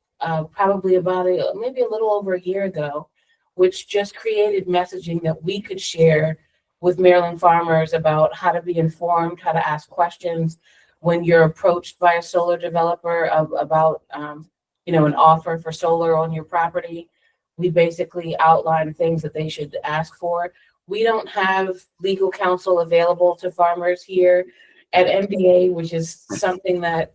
probably about maybe a little over a year ago, which just created messaging that we could share with Maryland farmers about how to be informed, how to ask questions when you're approached by a solar developer about an offer for solar on your property. We basically outline things that they should ask for. We don't have legal counsel available to farmers here at MDA, which is something that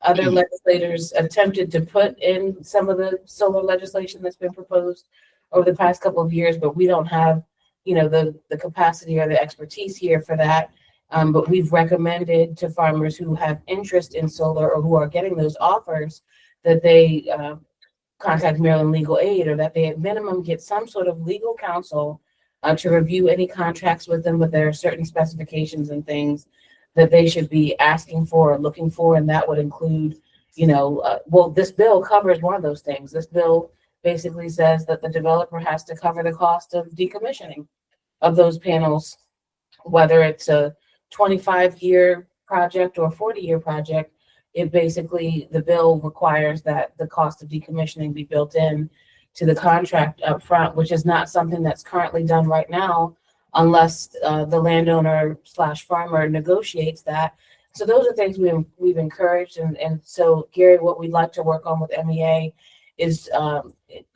other legislators attempted to put in some of the solar legislation that's been proposed over the past couple of years, but we don't have the capacity or the expertise here for that. But we've recommended to farmers who have interest in solar or who are getting those offers that they contact Maryland Legal Aid, or that they at minimum get some sort of legal counsel to review any contracts with them, but there are certain specifications and things that they should be asking for or looking for. And that would include, this bill covers one of those things. This bill basically says that the developer has to cover the cost of decommissioning of those panels, whether it's a 25-year project or a 40-year project. The bill requires that the cost of decommissioning be built in to the contract up front, which is not something that's currently done right now unless the landowner / farmer negotiates that. So those are things we've encouraged. And so, Gary, what we'd like to work on with MEA is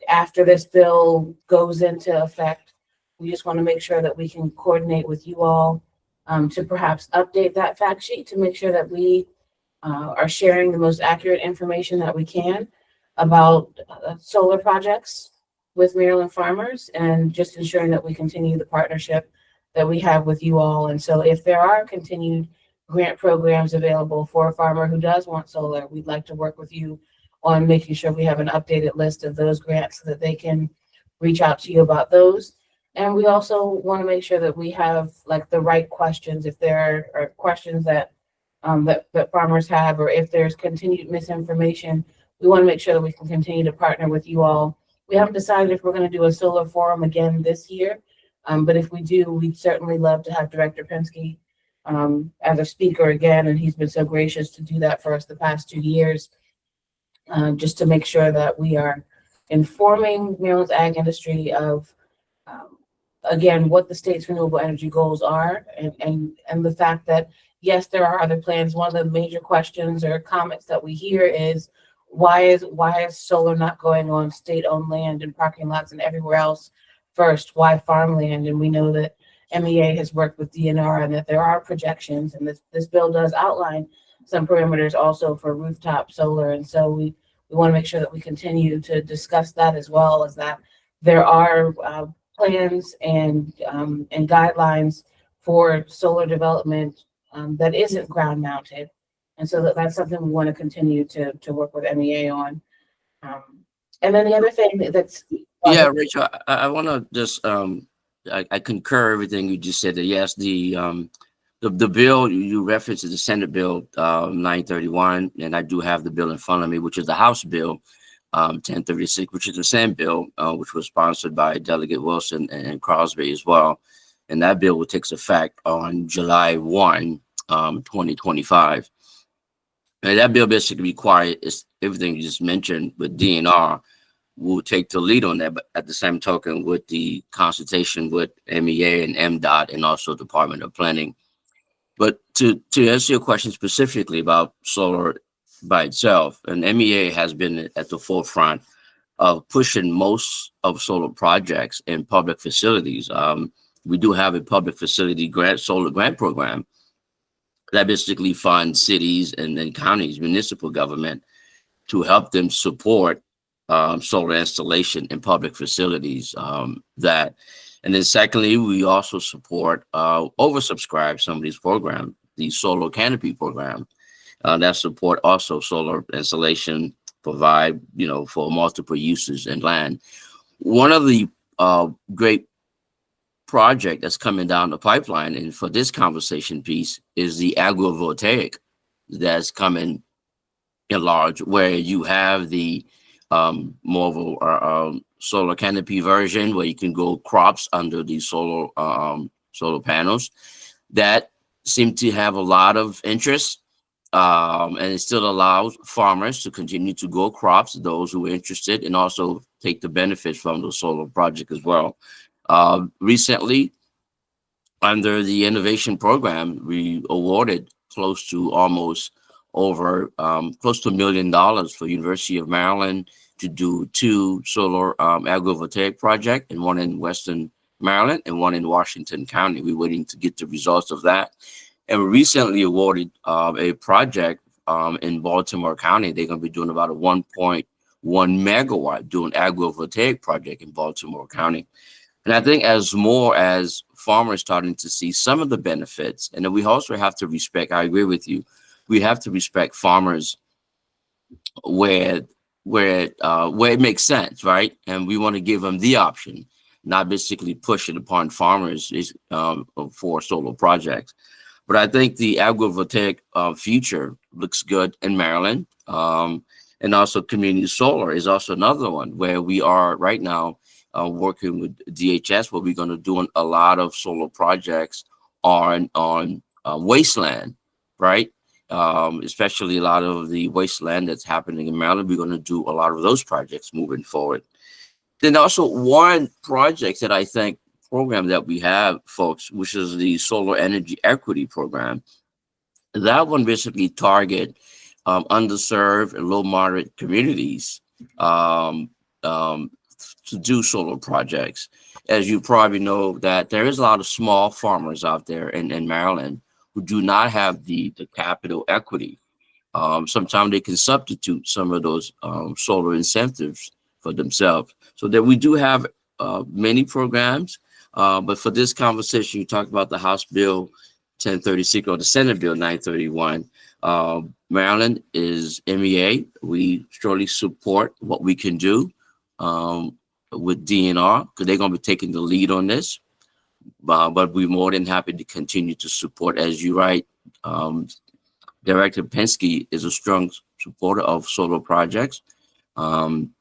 after this bill goes into effect, we just want to make sure that we can coordinate with you all to perhaps update that fact sheet to make sure that we are sharing the most accurate information that we can about solar projects with Maryland farmers, and just ensuring that we continue the partnership that we have with you all. And so if there are continued grant programs available for a farmer who does want solar, we'd like to work with you on making sure we have an updated list of those grants so that they can reach out to you about those. And we also want to make sure that we have the right questions. If there are questions that farmers have, or if there's continued misinformation, we want to make sure that we can continue to partner with you all. We haven't decided if we're going to do a solar forum again this year, But if we do, we'd certainly love to have Director Penske as a speaker again, and he's been so gracious to do that for us the past 2 years, just to make sure that we are informing Maryland's ag industry of, again, what the state's renewable energy goals are, and the fact that, yes, there are other plans. One of the major questions or comments that we hear is, why is solar not going on state-owned land and parking lots and everywhere else first? Why farmland? And we know that MEA has worked with DNR and that there are projections, and this bill does outline some parameters also for rooftop solar. And so we want to make sure that we continue to discuss that, as well as that there are plans and guidelines for solar development that isn't ground mounted. And so that's something we want to continue to work with MEA on. And then the other thing that's Yeah, Rachel, I want to just I concur everything you just said. That yes, the bill you referenced is the Senate Bill 931, and I do have the bill in front of me, which is the House Bill 1036, which is the same bill which was sponsored by Delegate Wilson and Crosby as well. And that bill will take effect on July 1, 2025. And that bill basically requires everything you just mentioned, with DNR will take the lead on that, but at the same token, with the consultation with MEA and MDOT and also Department of Planning. But to answer your question specifically about solar by itself, and MEA has been at the forefront of pushing most of solar projects in public facilities. We do have a public facility solar grant program that basically funds cities and counties, municipal government, to help them support solar installation in public facilities. And then secondly, we also support oversubscribe some of these programs, the solar canopy program that support also solar installation, provide for multiple uses in land. One of the great project that's coming down the pipeline, and for this conversation piece, is the agrivoltaic that's coming in large, where you have the more of a solar canopy version where you can grow crops under the solar panels that seem to have a lot of interest, and it still allows farmers to continue to grow crops, those who are interested, and also take the benefits from the solar project as well. Recently, under the innovation program, we awarded close to $1 million for University of Maryland to do 2 solar agrivoltaic projects, and one in Western Maryland and one in Washington County. We're waiting to get the results of that. And we recently awarded a project in Baltimore County. They're going to be doing about a 1.1 megawatt doing agrivoltaic project in Baltimore County. And I think as farmers starting to see some of the benefits, and then we also have to respect, I agree with you, we have to respect farmers where it makes sense, right? And we want to give them the option, not basically push it upon farmers for solar projects. But I think the agrivoltaic future looks good in Maryland. And also community solar is also another one where we are right now working with DHS, where we're going to do a lot of solar projects on wasteland, right? Especially a lot of the wasteland that's happening in Maryland. We're going to do a lot of those projects moving forward. Then also one project that I think program that we have, folks, which is the Solar Energy Equity Program. That one basically target underserved and low moderate communities to do solar projects. As you probably know, that there is a lot of small farmers out there in Maryland who do not have the capital equity. Sometimes they can substitute some of those solar incentives for themselves. So that we do have many programs, but for this conversation, you talked about the House Bill 1036 or the Senate Bill 931. Maryland is MEA. We surely support what we can do with DNR, because they're going to be taking the lead on this. But we're more than happy to continue to support, as you write. Director Penske is a strong supporter of solar projects. And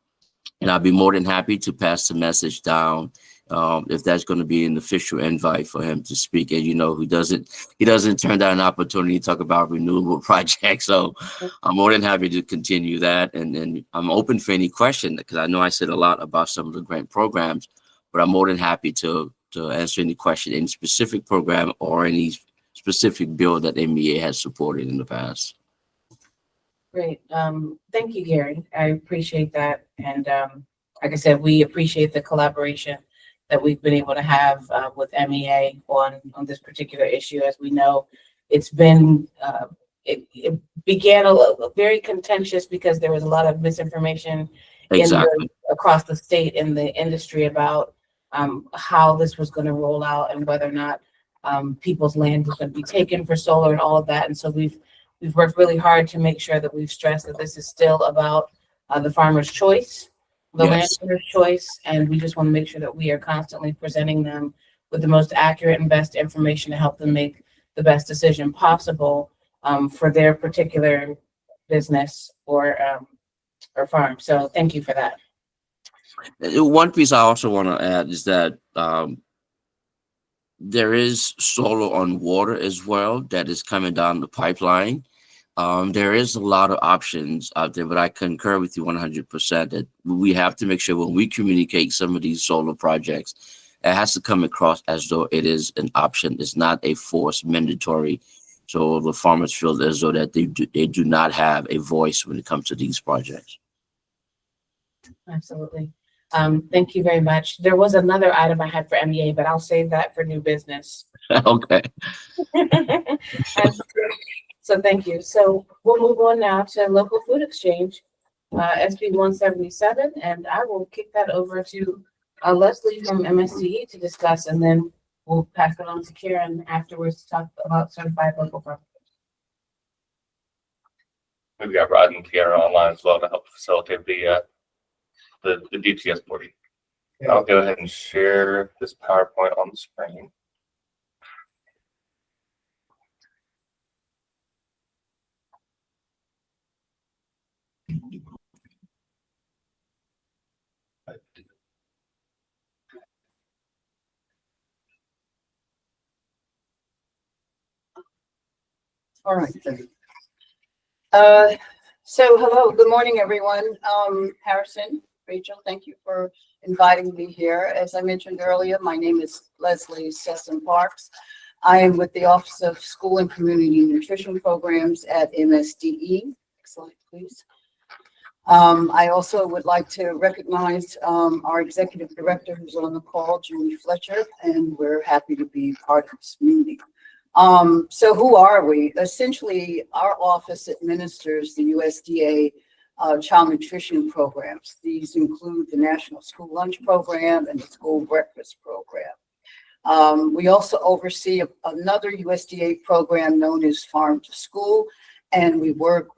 I'll be more than happy to pass the message down if that's going to be an official invite for him to speak. And he doesn't turn down an opportunity to talk about renewable projects. So I'm more than happy to continue that. And then I'm open for any question, because I know I said a lot about some of the grant programs, but I'm more than happy to answer any question, any specific program or any specific bill that MEA has supported in the past. Great. Thank you, Gary. I appreciate that. And like I said, we appreciate the collaboration that we've been able to have with MEA on this particular issue. As we know, it's been, it began very contentious because there was a lot of misinformation Exactly. across the state in the industry about how this was going to roll out and whether or not people's land was going to be taken for solar and all of that. And so we've worked really hard to make sure that we've stressed that this is still about the farmer's choice, the Yes. landowner's choice, and we just want to make sure that we are constantly presenting them with the most accurate and best information to help them make the best decision possible for their particular business or farm. So thank you for that. One piece I also want to add is that there is solar on water as well that is coming down the pipeline. There is a lot of options out there, but I concur with you 100% that we have to make sure when we communicate some of these solar projects, it has to come across as though it is an option. It's not a forced mandatory. So the farmers feel as though that they do not have a voice when it comes to these projects. Absolutely. Thank you very much. There was another item I had for MEA, but I'll save that for new business. Okay. So thank you. So we'll move on now to local food exchange, SB 177, and I will kick that over to Leslie from MSDE to discuss, and then we'll pass it on to Karen afterwards to talk about certified local farmers. We've got Rod and Kiara online as well to help facilitate the DTS portion. I'll go ahead and share this PowerPoint on the screen. All right. So hello, good morning, everyone. Harrison, Rachel, thank you for inviting me here. As I mentioned earlier, my name is Leslie Sesson Parks. I am with the Office of School and Community Nutrition Programs at MSDE. Next slide, please. I also would like to recognize our executive director who's on the call, Julie Fletcher, and we're happy to be part of this meeting. So who are we? Essentially, our office administers the USDA child nutrition programs. These include the National School Lunch Program and the School Breakfast Program. We also oversee another USDA program known as Farm to School, and we work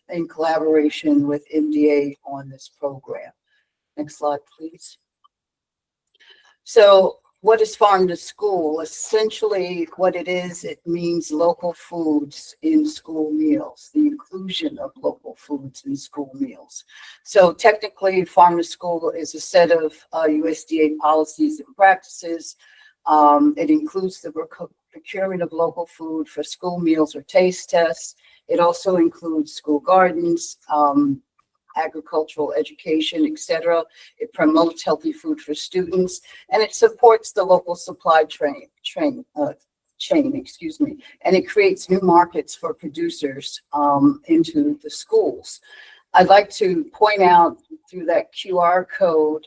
in collaboration with MDA on this program. Next slide, please. So what is Farm to School? Essentially, what it is, it means local foods in school meals, the inclusion of local foods in school meals. So technically, Farm to School is a set of USDA policies and practices. It includes the procurement of local food for school meals or taste tests. It also includes school gardens, agricultural education, etc. It promotes healthy food for students, and it supports the local supply chain, and it creates new markets for producers into the schools. I'd like to point out through that QR code,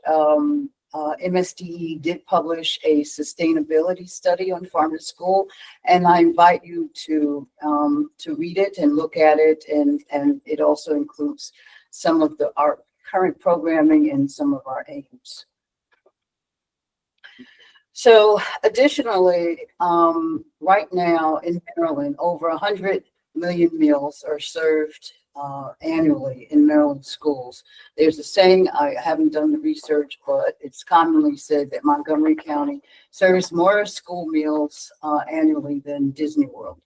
MSDE did publish a sustainability study on Farm to School, and I invite you to read it and look at it, and it also includes some of our current programming and some of our aims. So additionally, right now in Maryland, over 100 million meals are served annually in Maryland schools. There's a saying, I haven't done the research, but it's commonly said that Montgomery County serves more school meals annually than Disney World.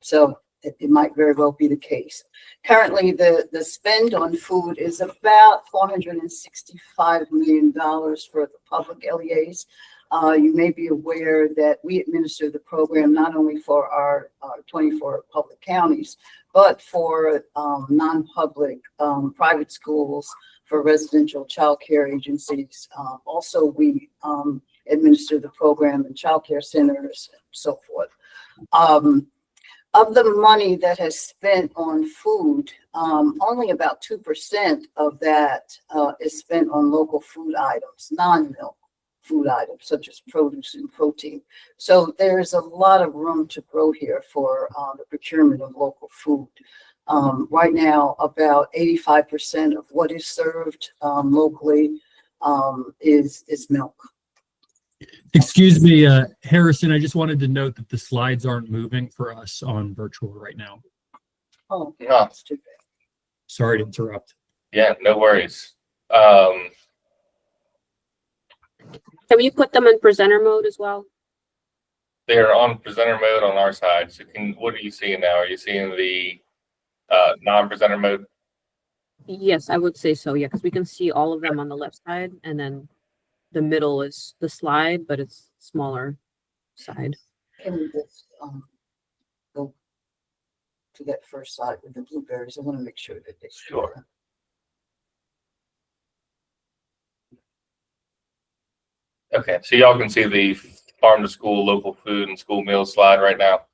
So it might very well be the case. Currently, the spend on food is about $465 million for the public LEAs. You may be aware that we administer the program not only for our 24 public counties, but for non-public private schools, for residential child care agencies. Also, we administer the program in child care centers and so forth. Of the money that has spent on food, only about 2% of that is spent on local food items, non-milk food items such as produce and protein. So there's a lot of room to grow here for the procurement of local food. Right now, about 85% of what is served locally is milk. Excuse me, Harrison, I just wanted to note that the slides aren't moving for us on virtual right now. Oh, No. that's too bad. Sorry to interrupt. Yeah, no worries. Can you put them in presenter mode as well? They're on presenter mode on our side. So what are you seeing now? Are you seeing the non-presenter mode? Yes, I would say so. Yeah, because we can see all of them on the left side, and then the middle is the slide, but it's smaller side. Can we just go to that first slide with the blueberries? I want to make sure that they Sure. Okay, so y'all can see the farm to school, local food and school meals slide right now.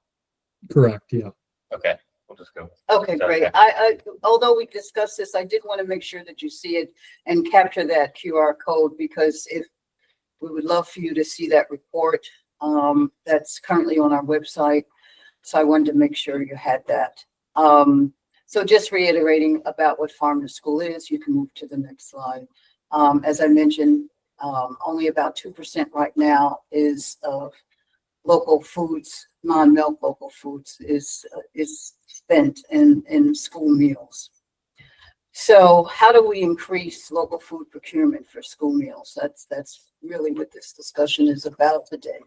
Correct, yeah. Okay, we'll just go. Okay, great. I although we discussed this, I did want to make sure that you see it and capture that QR code, because if we would love for you to see that report that's currently on our website. So I wanted to make sure you had that. So just reiterating about what farm to school is, you can move to the next slide. As I mentioned, only about 2% right now is of local foods, non-milk local foods is spent in school meals. So how do we increase local food procurement for school meals? That's really what this discussion is about today.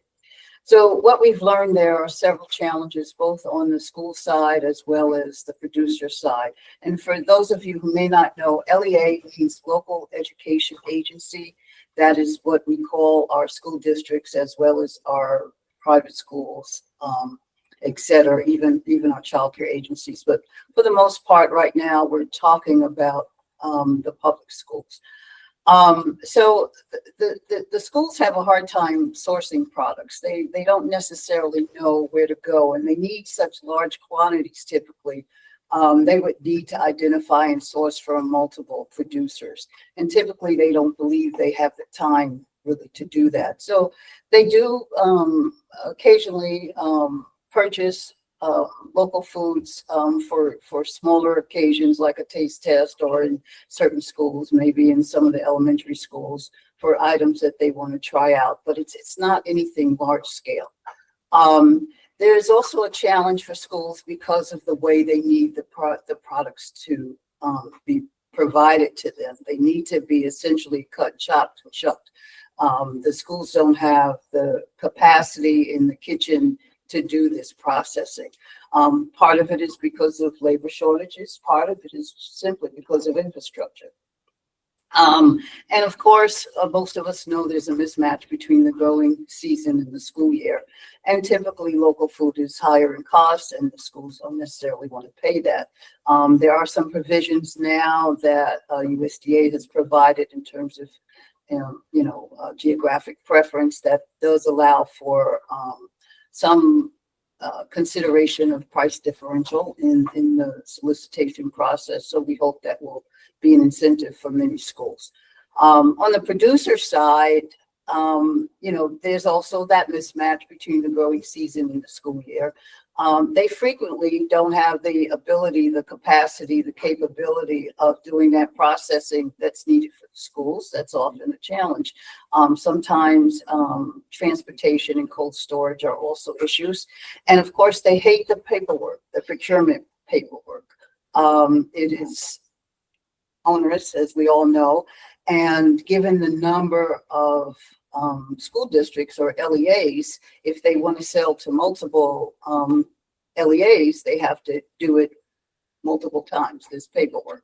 So what we've learned, there are several challenges, both on the school side as well as the producer side. And for those of you who may not know, LEA means Local Education Agency. That is what we call our school districts as well as our private schools, et cetera, even our child care agencies. But for the most part right now, we're talking about the public schools. So the schools have a hard time sourcing products. They don't necessarily know where to go, and they need such large quantities typically. They would need to identify and source from multiple producers. And typically they don't believe they have the time really to do that. So they do occasionally purchase local foods for smaller occasions, like a taste test, or in certain schools, maybe in some of the elementary schools, for items that they want to try out, but it's not anything large scale. There's also a challenge for schools because of the way they need the products to be provided to them. They need to be essentially cut, chopped, and shucked. The schools don't have the capacity in the kitchen to do this processing. Part of it is because of labor shortages. Part of it is simply because of infrastructure. And of course, most of us know there's a mismatch between the growing season and the school year. And typically local food is higher in cost, and the schools don't necessarily want to pay that. There are some provisions now that USDA has provided in terms of geographic preference that does allow for some consideration of price differential in the solicitation process. So we hope that will be an incentive for many schools. On the producer side, there's also that mismatch between the growing season and the school year. They frequently don't have the ability, the capacity, the capability of doing that processing that's needed for the schools. That's often a challenge. Sometimes transportation and cold storage are also issues. And of course, they hate the paperwork, the procurement paperwork. It is onerous, as we all know. And given the number of school districts or LEAs, if they want to sell to multiple LEAs, they have to do it multiple times. There's paperwork.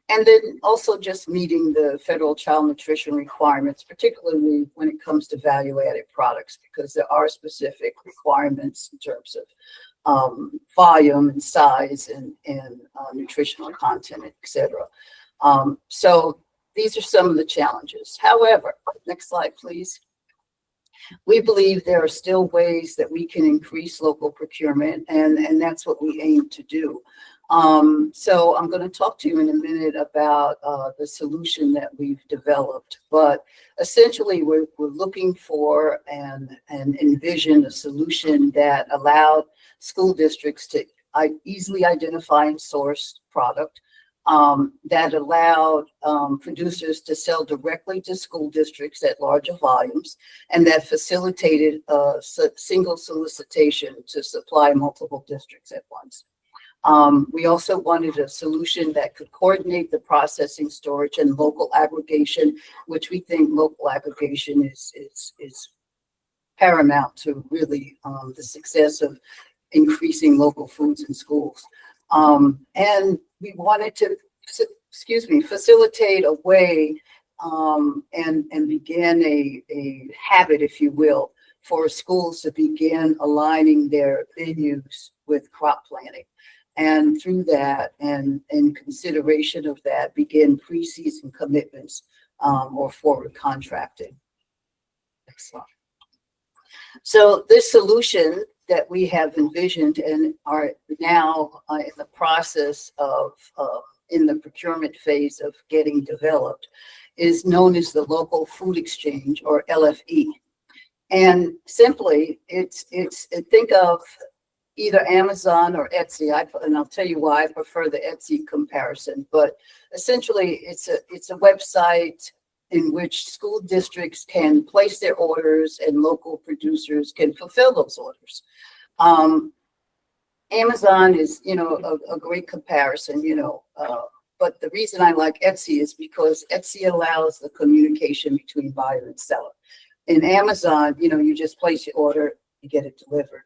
And then also just meeting the federal child nutrition requirements, particularly when it comes to value-added products, because there are specific requirements in terms of volume and size and nutritional content, et cetera. So these are some of the challenges. However, next slide, please. We believe there are still ways that we can increase local procurement, and that's what we aim to do. So I'm going to talk to you in a minute about the solution that we've developed, but essentially we're looking for and envision a solution that allowed school districts to easily identify and source product, that allowed producers to sell directly to school districts at larger volumes, and that facilitated a single solicitation to supply multiple districts at once. We also wanted a solution that could coordinate the processing, storage, and local aggregation, which we think local aggregation is paramount to really the success of increasing local foods in schools. And we wanted to, facilitate a way and begin a habit, if you will, for schools to begin aligning their venues with crop planting. And through that, and in consideration of that, begin pre-season commitments or forward contracting. Next slide. So this solution that we have envisioned and are now in the process of, in the procurement phase of getting developed, is known as the Local Food Exchange, or LFE. And simply, think of either Amazon or Etsy, and I'll tell you why I prefer the Etsy comparison. But essentially, it's a website in which school districts can place their orders and local producers can fulfill those orders. Amazon is, a great comparison, but the reason I like Etsy is because Etsy allows the communication between buyer and seller. In Amazon, you just place your order, you get it delivered.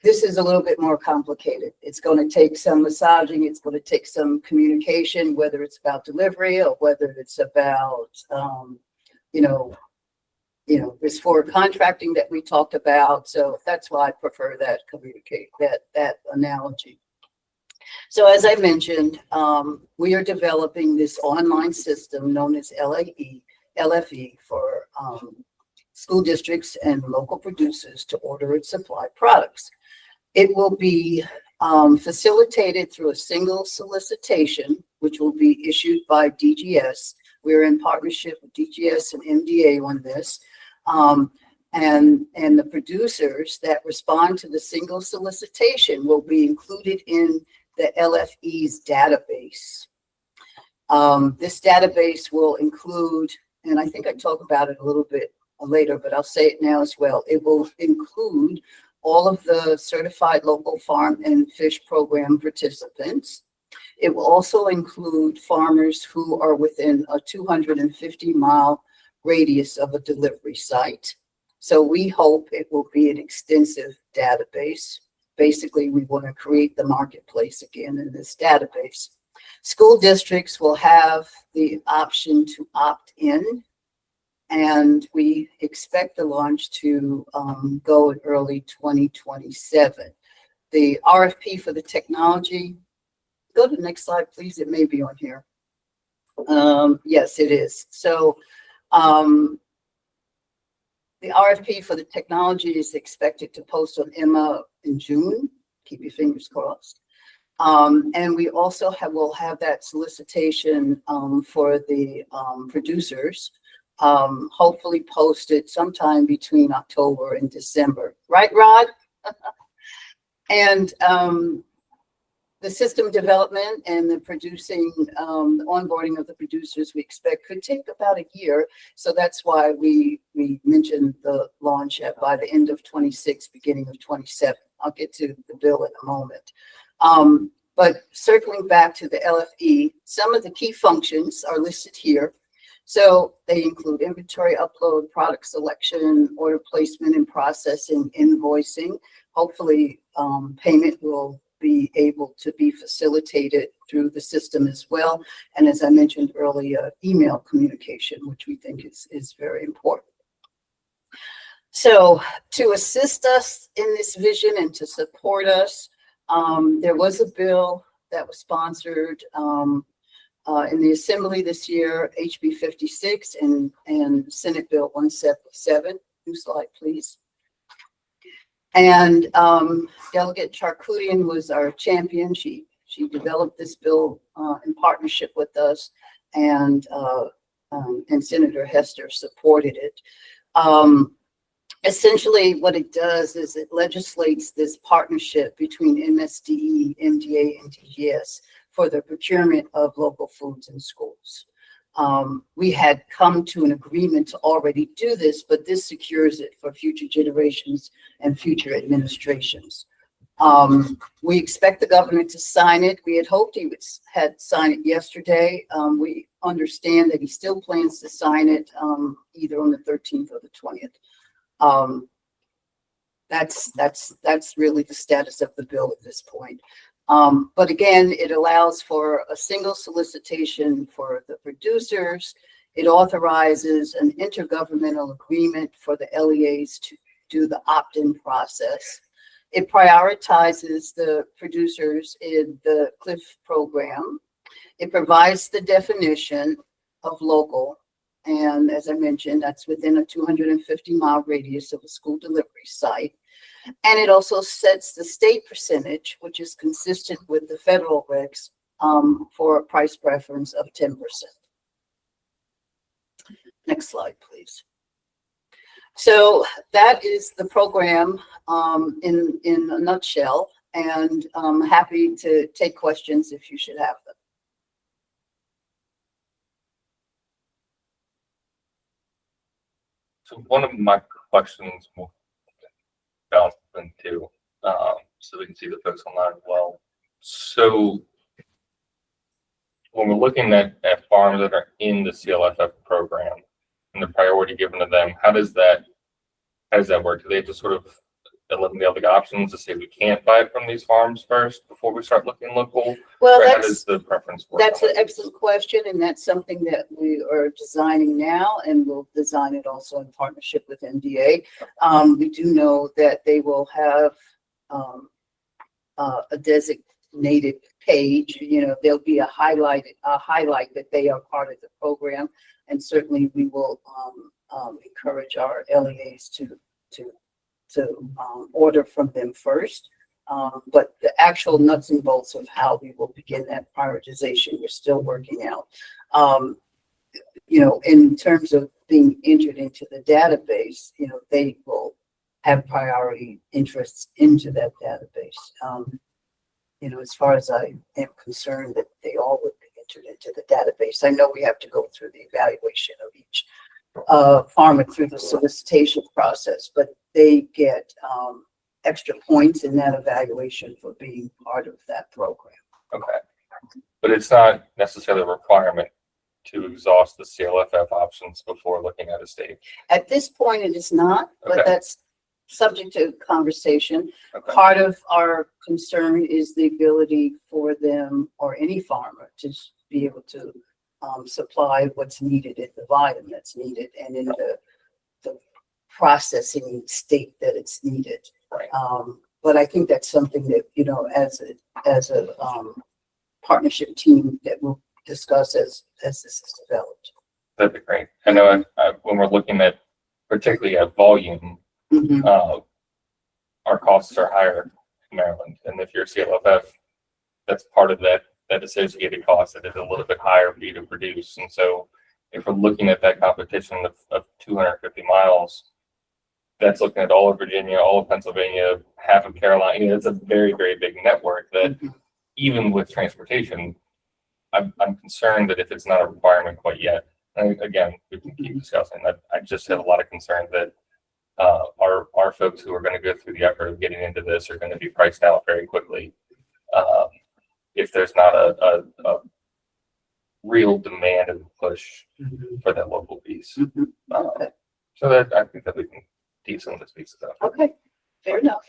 This is a little bit more complicated. It's going to take some massaging. It's going to take some communication, whether it's about delivery or whether it's about, this forward contracting that we talked about. So that's why I prefer that that analogy. So as I mentioned, we are developing this online system known as LFE for school districts and local producers to order and supply products. It will be facilitated through a single solicitation, which will be issued by DGS. We're in partnership with DGS and MDA on this. And the producers that respond to the single solicitation will be included in the LFE's database. This database will include, and I think I talk about it a little bit later, but I'll say it now as well. It will include all of the certified local farm and fish program participants. It will also include farmers who are within a 250-mile radius of a delivery site. So we hope it will be an extensive database. Basically, we want to create the marketplace again in this database. School districts will have the option to opt in, and we expect the launch to go in early 2027. The RFP for the technology, go to the next slide, please. It may be on here. Yes, it is. So the RFP for the technology is expected to post on Emma in June. Keep your fingers crossed. And we also will have that solicitation for the producers, hopefully posted sometime between October and December. Right, Rod? And the system development and the producing, the onboarding of the producers we expect could take about a year. So that's why we mentioned the launch by the end of 26, beginning of 27. I'll get to the bill in a moment. But circling back to the LFE, some of the key functions are listed here. So they include inventory upload, product selection, order placement and processing, invoicing. Hopefully, payment will be able to be facilitated through the system as well. And as I mentioned earlier, email communication, which we think is very important. So to assist us in this vision and to support us, there was a bill that was sponsored in the Assembly this year, HB 56 and Senate Bill 177. New slide, please. And Delegate Charkoudian was our champion. She developed this bill in partnership with us, and Senator Hester supported it. Essentially, what it does is it legislates this partnership between MSDE, MDA, and DGS for the procurement of local foods in schools. We had come to an agreement to already do this, but this secures it for future generations and future administrations. We expect the governor to sign it. We had hoped he had signed it yesterday. We understand that he still plans to sign it either on the 13th or the 20th. That's really the status of the bill at this point. But again, it allows for a single solicitation for the producers. It authorizes an intergovernmental agreement for the LEAs to do the opt-in process. It prioritizes the producers in the CLIF program. It provides the definition of local. And as I mentioned, that's within a 250-mile radius of a school delivery site. And it also sets the state percentage, which is consistent with the federal regs, for a price preference of 10%. Next slide, please. So that is the program in a nutshell, and I'm happy to take questions if you should have them. So one of my questions will bounce into, so we can see the folks online as well. So when we're looking at farms that are in the CLFF program and the priority given to them, how does that work? Do they have to sort of eliminate all the options to say we can't buy it from these farms first before we start looking local? Well, how does the preference work? That's an excellent question, and that's something that we are designing now, and we'll design it also in partnership with MDA. We do know that they will have a designated page. You know, there'll be a highlight that they are part of the program, and certainly we will encourage our LEAs to order from them first. But the actual nuts and bolts of how we will begin that prioritization, we're still working out. You know, in terms of being entered into the database, you know, they will have priority interests into that database. You know, as far as I am concerned, that they all would be entered into the database. I know we have to go through the evaluation of each farmer through the solicitation process, but they get extra points in that evaluation for being part of that program. Okay. But it's not necessarily a requirement to exhaust the CLFF options before looking at a state. At this point, it is not, but Okay. that's subject to conversation. Okay. Part of our concern is the ability for them or any farmer to be able to supply what's needed in the volume that's needed and in the processing state that it's needed. Right. But I think that's something that, you know, as a partnership team that we'll discuss as this is developed. That'd be great. I know when we're looking at particularly at volume, Mhm. Our costs are higher in Maryland. And if you're CLFF, that's part of that associated cost that is a little bit higher for you to produce. And so if we're looking at that competition of 250 miles, that's looking at all of Virginia, all of Pennsylvania, half of Carolina. You know, it's a very, very big network that even with transportation, I'm concerned that if it's not a requirement quite yet, and again, we can keep discussing that. I just have a lot of concern that our folks who are going to go through the effort of getting into this are going to be priced out very quickly if there's not a real demand and push for that local piece. Mhm. So that I think that we can tease some of this piece stuff. Okay, fair enough.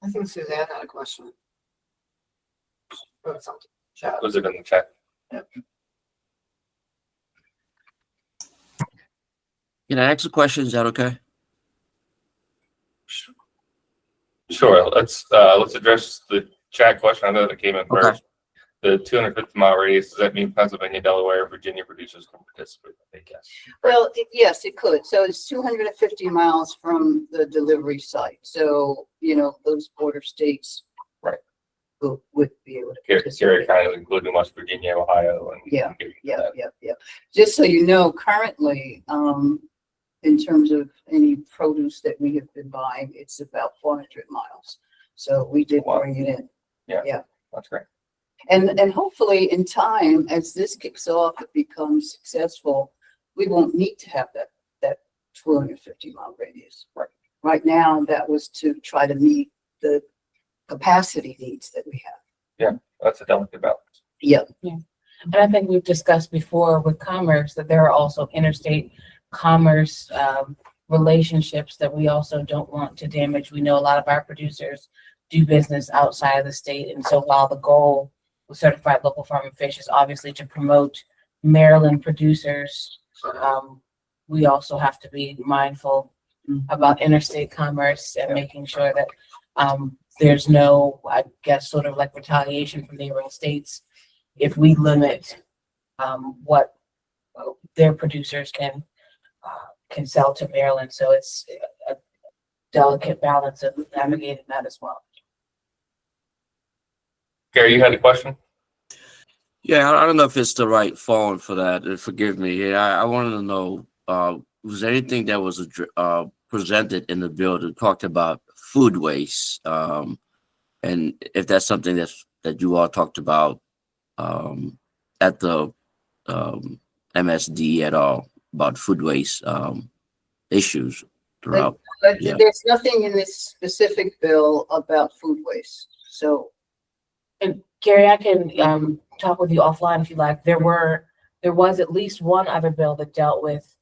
I think Suzanne had a question. Or something. Chat. Was it in the chat? Can I ask a question? Is that okay? Sure. Let's address the chat question. I know that came in Okay. first. The 250-mile radius, does that mean Pennsylvania, Delaware, Virginia producers can participate? I think yes. Well, yes, it could. So it's 250 miles from the delivery site. So, those border states. Right. Would be able to Here, participate. kind of including West Virginia, Ohio, and Yeah, and Yeah. Just so you know, currently, in terms of any produce that we have been buying, it's about 400 miles. So we did Wow. bring it in. That's great. And hopefully in time, as this kicks off, it becomes successful, we won't need to have that 250-mile radius. Right now, that was to try to meet the capacity needs that we have. That's a delicate balance. Yeah. And I think we've discussed before with commerce that there are also interstate commerce relationships that we also don't want to damage. We know a lot of our producers do business outside of the state. And so while the goal with Certified Local Farm and Fish is obviously to promote Maryland producers, we also have to be mindful about interstate commerce and making sure that there's no, I guess, sort of like retaliation from neighboring states if we limit what their producers can sell to Maryland. So it's a delicate balance of navigating that as well. Gary, you had a question? Yeah, I don't know if it's the right phone for that. Forgive me. Yeah, I wanted to know, was there anything that was presented in the bill that talked about food waste, and if that's something that you all talked about at the MSD at all about food waste issues throughout. But Yeah. there's nothing in this specific bill about food waste. So, And Gary, I can talk with you offline if you like. There was at least one other bill that dealt with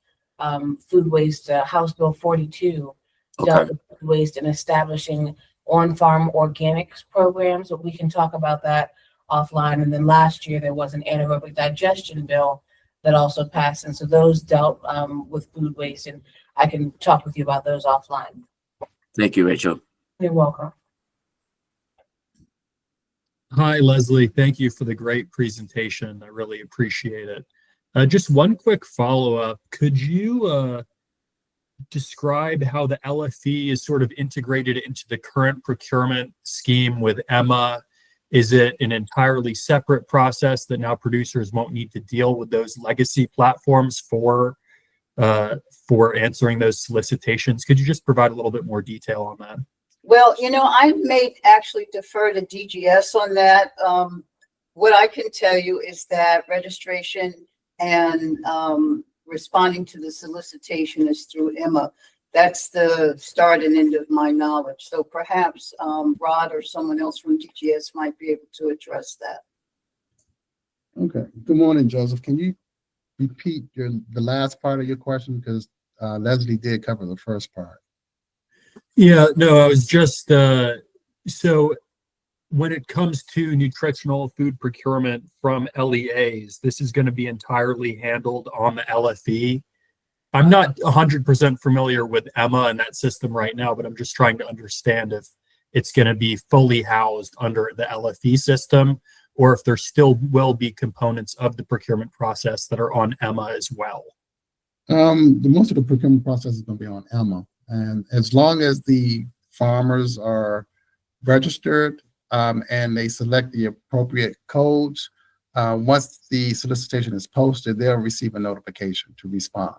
food waste. House Bill 42 dealt Okay. with food waste and establishing on-farm organics programs, but we can talk about that offline. And then last year there was an anaerobic digestion bill that also passed, and so those dealt with food waste, and I can talk with you about those offline. Thank you, Rachel. You're welcome. Hi, Leslie. Thank you for the great presentation. I really appreciate it. Just one quick follow-up. Could you describe how the LFE is sort of integrated into the current procurement scheme with EMA? Is it an entirely separate process that now producers won't need to deal with those legacy platforms for answering those solicitations? Could you just provide a little bit more detail on that? well, I may actually defer to DGS on that. What I can tell you is that registration and responding to the solicitation is through EMA. That's the start and end of my knowledge. So perhaps Rod or someone else from DGS might be able to address that. Okay. Good morning, Joseph. Can you repeat the last part of your question? Because Leslie did cover the first part. Yeah, no, I was just so when it comes to nutritional food procurement from LEAs, this is going to be entirely handled on the LFE. I'm not 100% familiar with EMA and that system right now, but I'm just trying to understand if it's going to be fully housed under the LFE system or if there still will be components of the procurement process that are on EMA as well. Most of the procurement process is going to be on EMA. And as long as the farmers are registered and they select the appropriate codes, once the solicitation is posted, they'll receive a notification to respond.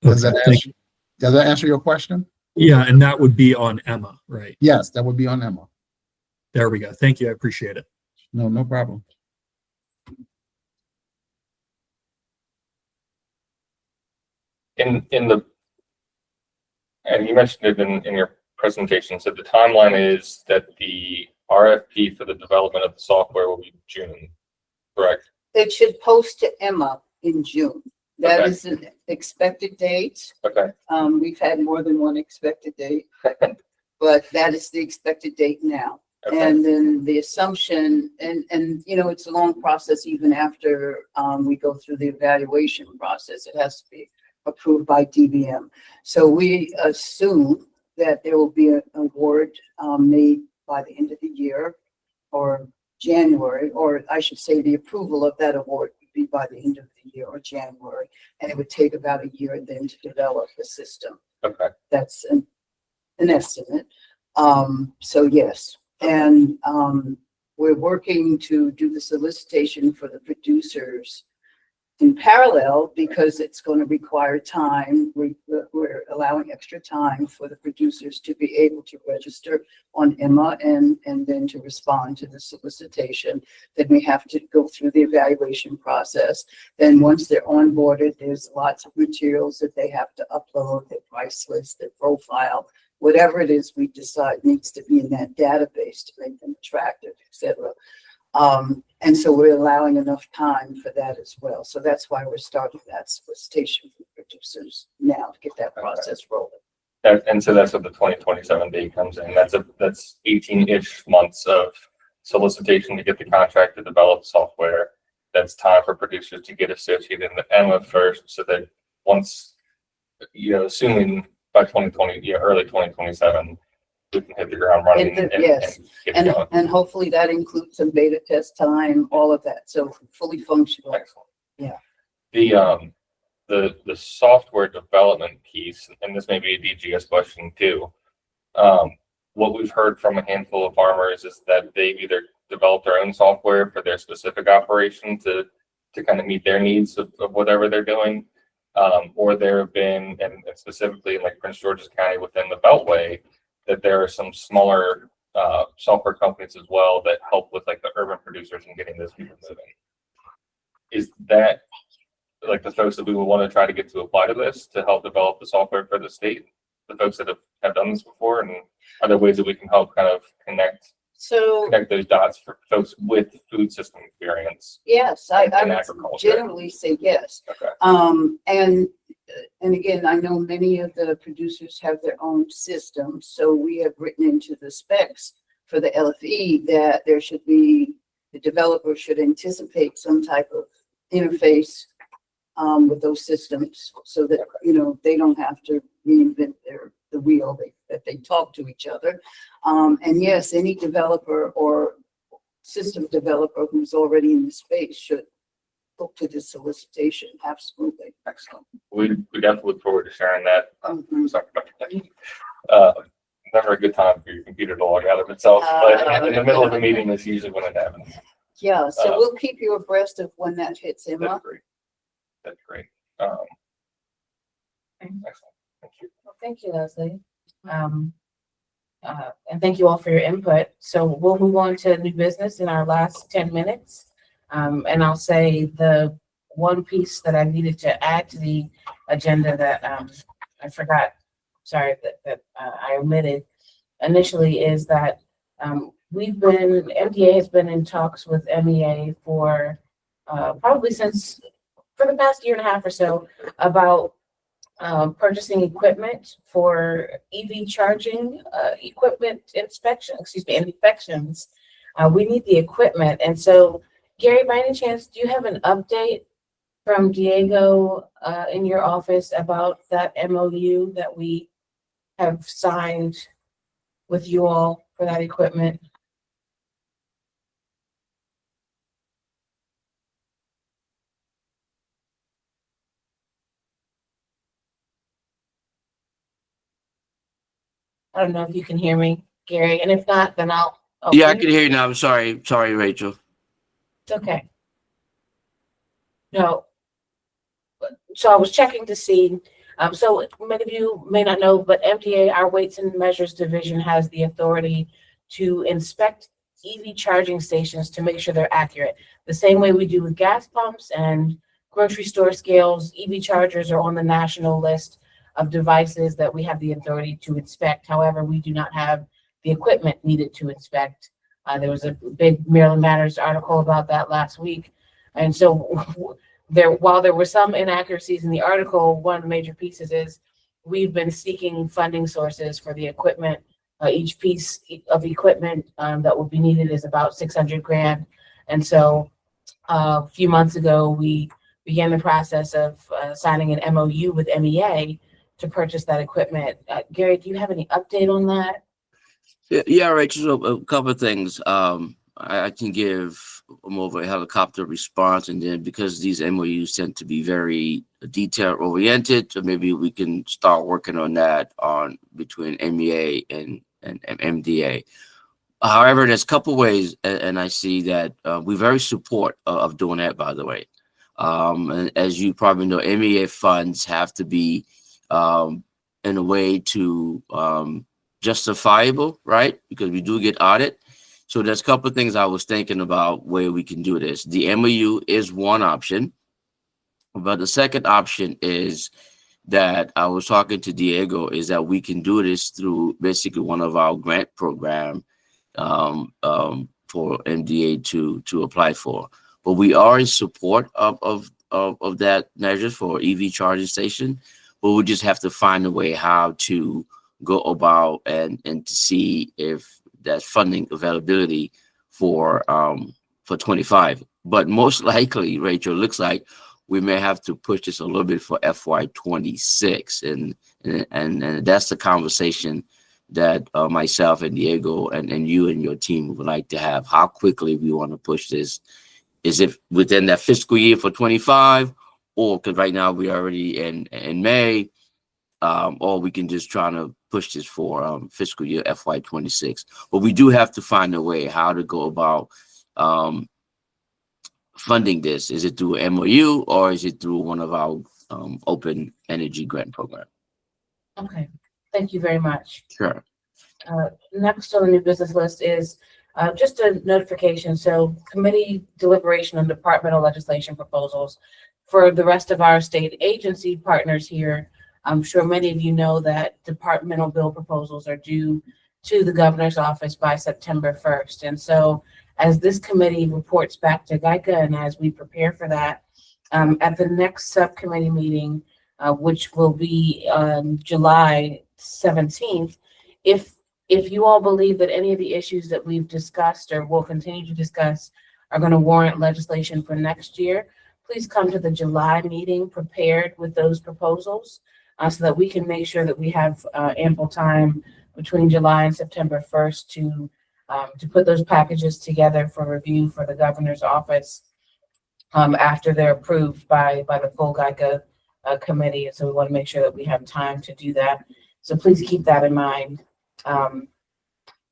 Does that answer your question? Yeah, and that would be on EMA, right? Yes, that would be on EMA. There we go. Thank you. I appreciate it. No problem. And you mentioned it in your presentation. So the timeline is that the RFP for the development of the software will be June, correct? It should post to Emma in June. That Okay. is an expected date. Okay, We've had more than one expected date, but that is the expected date now. okay, And then the assumption, and you know, it's a long process even after we go through the evaluation process. It has to be approved by DBM. So we assume that there will be an award made by the end of the year or January, or I should say the approval of that award would be by the end of the year or January. And it would take about a year then to develop the system. okay, That's an estimate. So yes, and we're working to do the solicitation for the producers in parallel because it's going to require time. We're allowing extra time for the producers to be able to register on Emma and then to respond to the solicitation. Then we have to go through the evaluation process. Then once they're onboarded, there's lots of materials that they have to upload, their price list, their profile, whatever it is we decide needs to be in that database to make them attractive, etc. And so we're allowing enough time for that as well. So that's why we're starting that solicitation for producers now to get that process rolling. and so that's what the 2027 date comes in. That's 18-ish months of solicitation to get the contract to develop software. That's time for producers to get associated in the Emma first, so that once, you know, assuming by 2020, yeah, early 2027, we can hit the ground running Yes. get it going. And hopefully that includes some beta test time, all of that. So fully functional. Excellent. Yeah. The software development piece, and this may be a DGS question too. What we've heard from a handful of farmers is that they've either developed their own software for their specific operation to kind of meet their needs of whatever they're doing. Or there have been, and specifically in like Prince George's County within the Beltway, that there are some smaller software companies as well that help with like the urban producers and getting those people moving. Is that like the folks that we would want to try to get to apply to this to help develop the software for the state? The folks that have done this before, and are there ways that we can help kind of connect those dots for folks with food system experience? Yes, I in would agriculture? generally say yes. Okay. And again, I know many of the producers have their own systems, so we have written into the specs for the LFE that there should be, the developer should anticipate some type of interface with those systems so that, you know, they don't have to reinvent the wheel, that they talk to each other. And yes, any developer or system developer who's already in the space should look to this solicitation. Absolutely. Excellent. We definitely look forward to sharing that. Mhm. Sorry about that. Never a good time for your computer to log out of itself, but in the middle of a meeting, that's usually when it happens. Yeah, so we'll keep you abreast of when that hits, That's Emma. great. That's great. Excellent. Thank you. Well, thank you, Leslie. And thank you all for your input. So we'll move on to new business in our last 10 minutes. And I'll say the one piece that I needed to add to the agenda that I forgot, sorry, that I omitted initially is that MDA has been in talks with MEA for probably for the past year and a half or so about purchasing equipment for EV charging equipment inspections. We need the equipment. And so, Gary, by any chance, do you have an update from Diego in your office about that MOU that we have signed with you all for that equipment? I don't know if you can hear me, Gary, and if not, then I'll. Oh, Yeah, I can hear you now. I'm sorry. Sorry, Rachel. It's okay. No. So I was checking to see. So many of you may not know, but MDA, our Weights and Measures Division, has the authority to inspect EV charging stations to make sure they're accurate. The same way we do with gas pumps and grocery store scales, EV chargers are on the national list of devices that we have the authority to inspect. However, we do not have the equipment needed to inspect There was a big Maryland Matters article about that last week. And so while there were some inaccuracies in the article, one of the major pieces is we've been seeking funding sources for the equipment. Each piece of equipment that will be needed is about 600 grand. And so a few months ago, we began the process of signing an MOU with MEA to purchase that equipment. Gary, do you have any update on that? Yeah, Rachel. So a couple of things. I can give more of a helicopter response, and then because these MOUs tend to be very detail oriented, so maybe we can start working on that between MEA and MDA. However, there's a couple ways, and I see that we very support of doing that. By the way, and as you probably know, MEA funds have to be in a way to justifiable, right? Because we do get audit. So there's a couple of things I was thinking about where we can do this. The MOU is one option, but the second option is that I was talking to Diego is that we can do this through basically one of our grant program for MDA to apply for. But we are in support of that measure for EV charging station, but we just have to find a way how to go about and to see if there's funding availability for 25. But most likely, Rachel, looks like we may have to push this a little bit for FY 26, and that's the conversation that myself and Diego and you and your team would like to have. How quickly we want to push this? Is it within that fiscal year for 25, or because right now we're already in May, or we can just try to push this for fiscal year FY 26. But we do have to find a way how to go about funding this. Is it through an MOU or is it through one of our open energy grant program? Okay, thank you very much. Sure. Next on the new business list is just a notification. So committee deliberation on departmental legislation proposals for the rest of our state agency partners here. I'm sure many of you know that departmental bill proposals are due to the governor's office by September 1st. And so as this committee reports back to GICA and as we prepare for that, at the next subcommittee meeting, which will be on July 17th, if you all believe that any of the issues that we've discussed or will continue to discuss are going to warrant legislation for next year, please come to the July meeting prepared with those proposals so that we can make sure that we have ample time between July and September 1st to put those packages together for review for the governor's office after they're approved by the full GICA committee. And so we want to make sure that we have time to do that. So please keep that in mind.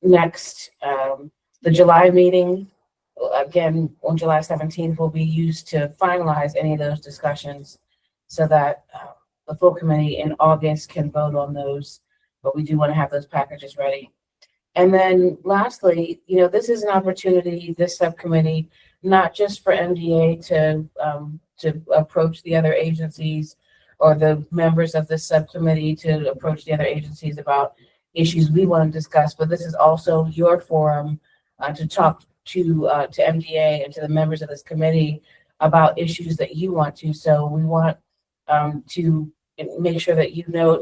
Next, the July meeting, again, on July 17th, will be used to finalize any of those discussions so that the full committee in August can vote on those, but we do want to have those packages ready. And then lastly, this is an opportunity, this subcommittee, not just for MDA to approach the other agencies or the members of this subcommittee to approach the other agencies about issues we want to discuss, but this is also your forum to talk to MDA and to the members of this committee about issues that you want to. So we want to make sure that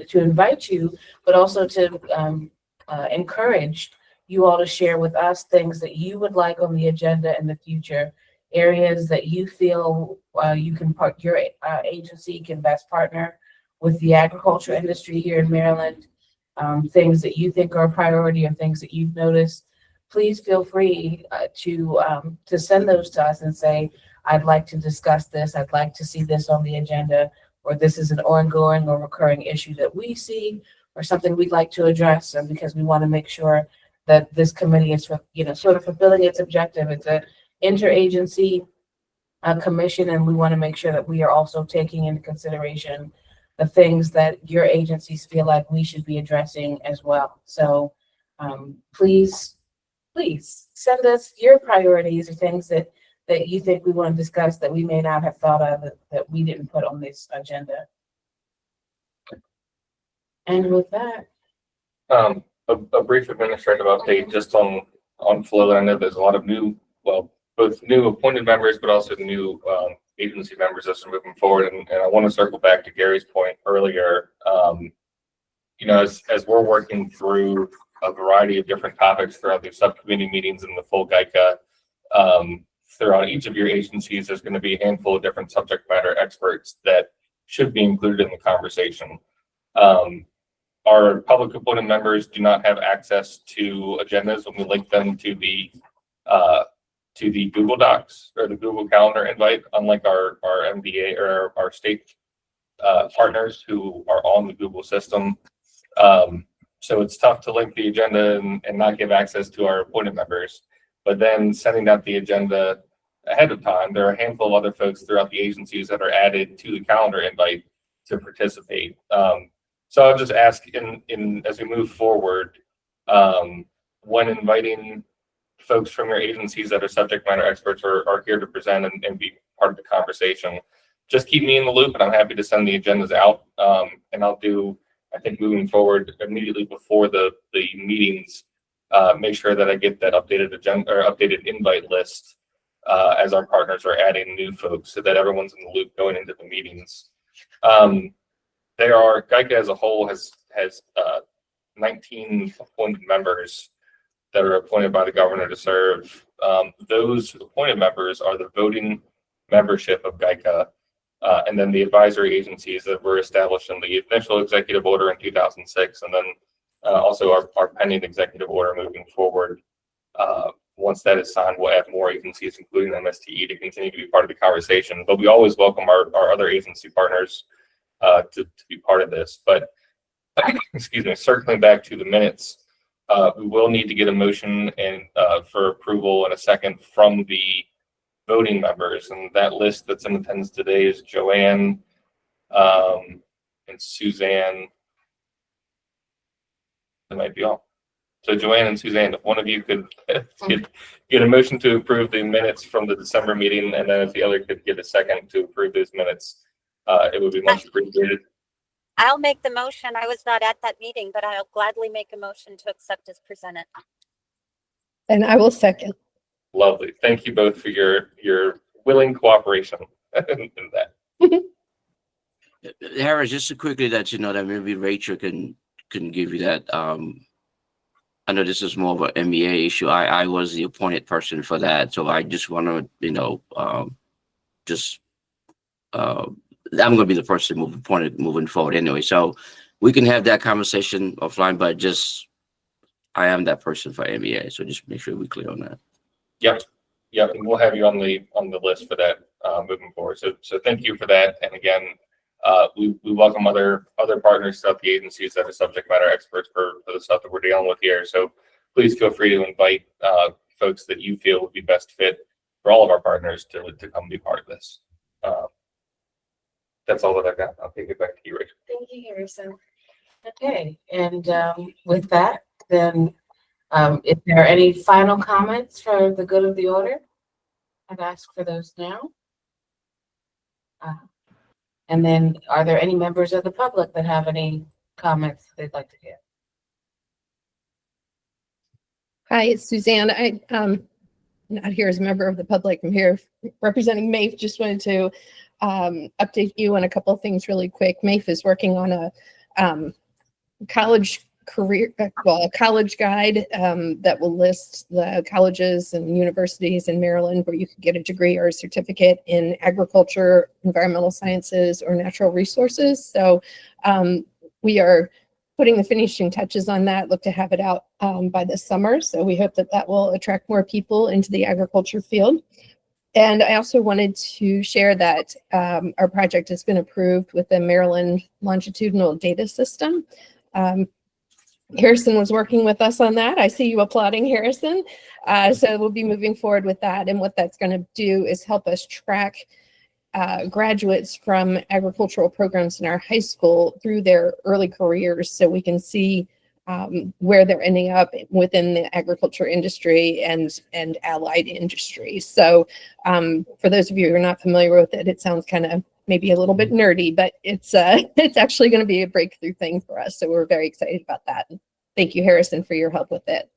to invite you, but also to encourage you all to share with us things that you would like on the agenda in the future, areas that you feel your agency can best partner with the agriculture industry here in Maryland, things that you think are a priority or things that you've noticed. Please feel free to send those to us and say, I'd like to discuss this. I'd like to see this on the agenda, or this is an ongoing or recurring issue that we see, or something we'd like to address, and because we want to make sure that this committee is, sort of fulfilling its objective. It's an interagency commission, and we want to make sure that we are also taking into consideration the things that your agencies feel like we should be addressing as well. So please send us your priorities or things that you think we want to discuss that we may not have thought of that we didn't put on this agenda. And with that, a brief administrative update just on on flow. And I know there's a lot of both new appointed members, but also new agency members as we're moving forward. And I want to circle back to Gary's point earlier. As we're working through a variety of different topics throughout the subcommittee meetings and the full GICA, throughout each of your agencies, there's going to be a handful of different subject matter experts that should be included in the conversation. Our public appointed members do not have access to agendas when we link them to the Google Docs or the Google Calendar invite, unlike our MDA or our state partners who are on the Google system. So it's tough to link the agenda and not give access to our appointed members. But then sending out the agenda ahead of time, there are a handful of other folks throughout the agencies that are added to the calendar invite to participate. So I'll just ask as we move forward, when inviting folks from your agencies that are subject matter experts or are here to present and be part of the conversation, just keep me in the loop, and I'm happy to send the agendas out. And I'll do, I think, moving forward immediately before the meetings, make sure that I get that updated agenda or updated invite list as our partners are adding new folks, so that everyone's in the loop going into the meetings. GICA as a whole has 19 appointed members that are appointed by the governor to serve. Those appointed members are the voting membership of GICA, and then the advisory agencies that were established in the initial executive order in 2006, and then also our pending executive order moving forward. Once that is signed, we'll add more agencies, including MSTE, to continue to be part of the conversation. But we always welcome our other agency partners to be part of this. But excuse me, circling back to the minutes, we will need to get a motion and for approval in a second from the voting members. And that list that's in attendance today is Joanne and Suzanne. That might be all. So Joanne and Suzanne, if one of you could get a motion to approve the minutes from the December meeting, and then if the other could get a second to approve those minutes, it would be much appreciated. I'll make the motion. I was not at that meeting, but I'll gladly make a motion to accept as presented. And I will second. Lovely. Thank you both for your willing cooperation in that. Harris, just to quickly let you know that maybe Rachel can give you that. I know this is more of an MEA issue. I was the appointed person for that, so I just want to, I'm going to be the person moving forward anyway. So we can have that conversation offline, but I am that person for MEA. So just make sure we're clear on that. Yep. And we'll have you on the list for that moving forward. So thank you for that. And again, we welcome other partners throughout the agencies that are subject matter experts for the stuff that we're dealing with here. So please feel free to invite folks that you feel would be best fit for all of our partners to come be part of this. That's all that I've got. I'll take it back to you, Rachel. Thank you, Harrison. Okay, and with that, then, if there are any final comments for the good of the order, I'd ask for those now. And then, are there any members of the public that have any comments they'd like to give? Hi, it's Suzanne. I'm not here as a member of the public. I'm here representing MAFE. Just wanted to update you on a couple of things really quick. MAFE is working on a college guide that will list the colleges and universities in Maryland where you could get a degree or a certificate in agriculture, environmental sciences, or natural resources. So we are putting the finishing touches on that, look to have it out by this summer. So we hope that will attract more people into the agriculture field. And I also wanted to share that our project has been approved with the Maryland Longitudinal Data System. Harrison was working with us on that. I see you applauding, Harrison. So we'll be moving forward with that. And what that's going to do is help us track graduates from agricultural programs in our high school through their early careers, so we can see where they're ending up within the agriculture industry and allied industries. So for those of you who are not familiar with it, it sounds kind of maybe a little bit nerdy, but it's actually going to be a breakthrough thing for us. So we're very excited about that. Thank you, Harrison, for your help with it.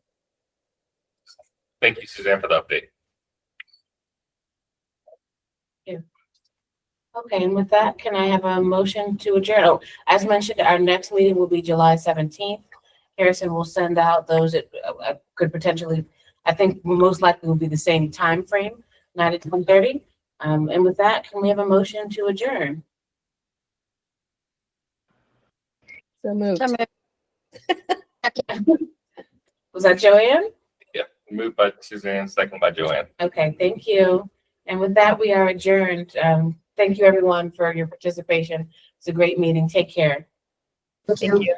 Thank you, Suzanne, for the update. Okay, and with that, can I have a motion to adjourn? Oh, as mentioned, our next meeting will be July 17th. Harrison will send out those. It could potentially, I think most likely will be the same time frame, 9 to 10:30. And with that, can we have a motion to adjourn? So moved. Was that Joanne? Yeah, moved by Suzanne, second by Joanne. Okay, thank you. And with that, we are adjourned. Thank you, everyone, for your participation. It's a great meeting. Take care. Thank you.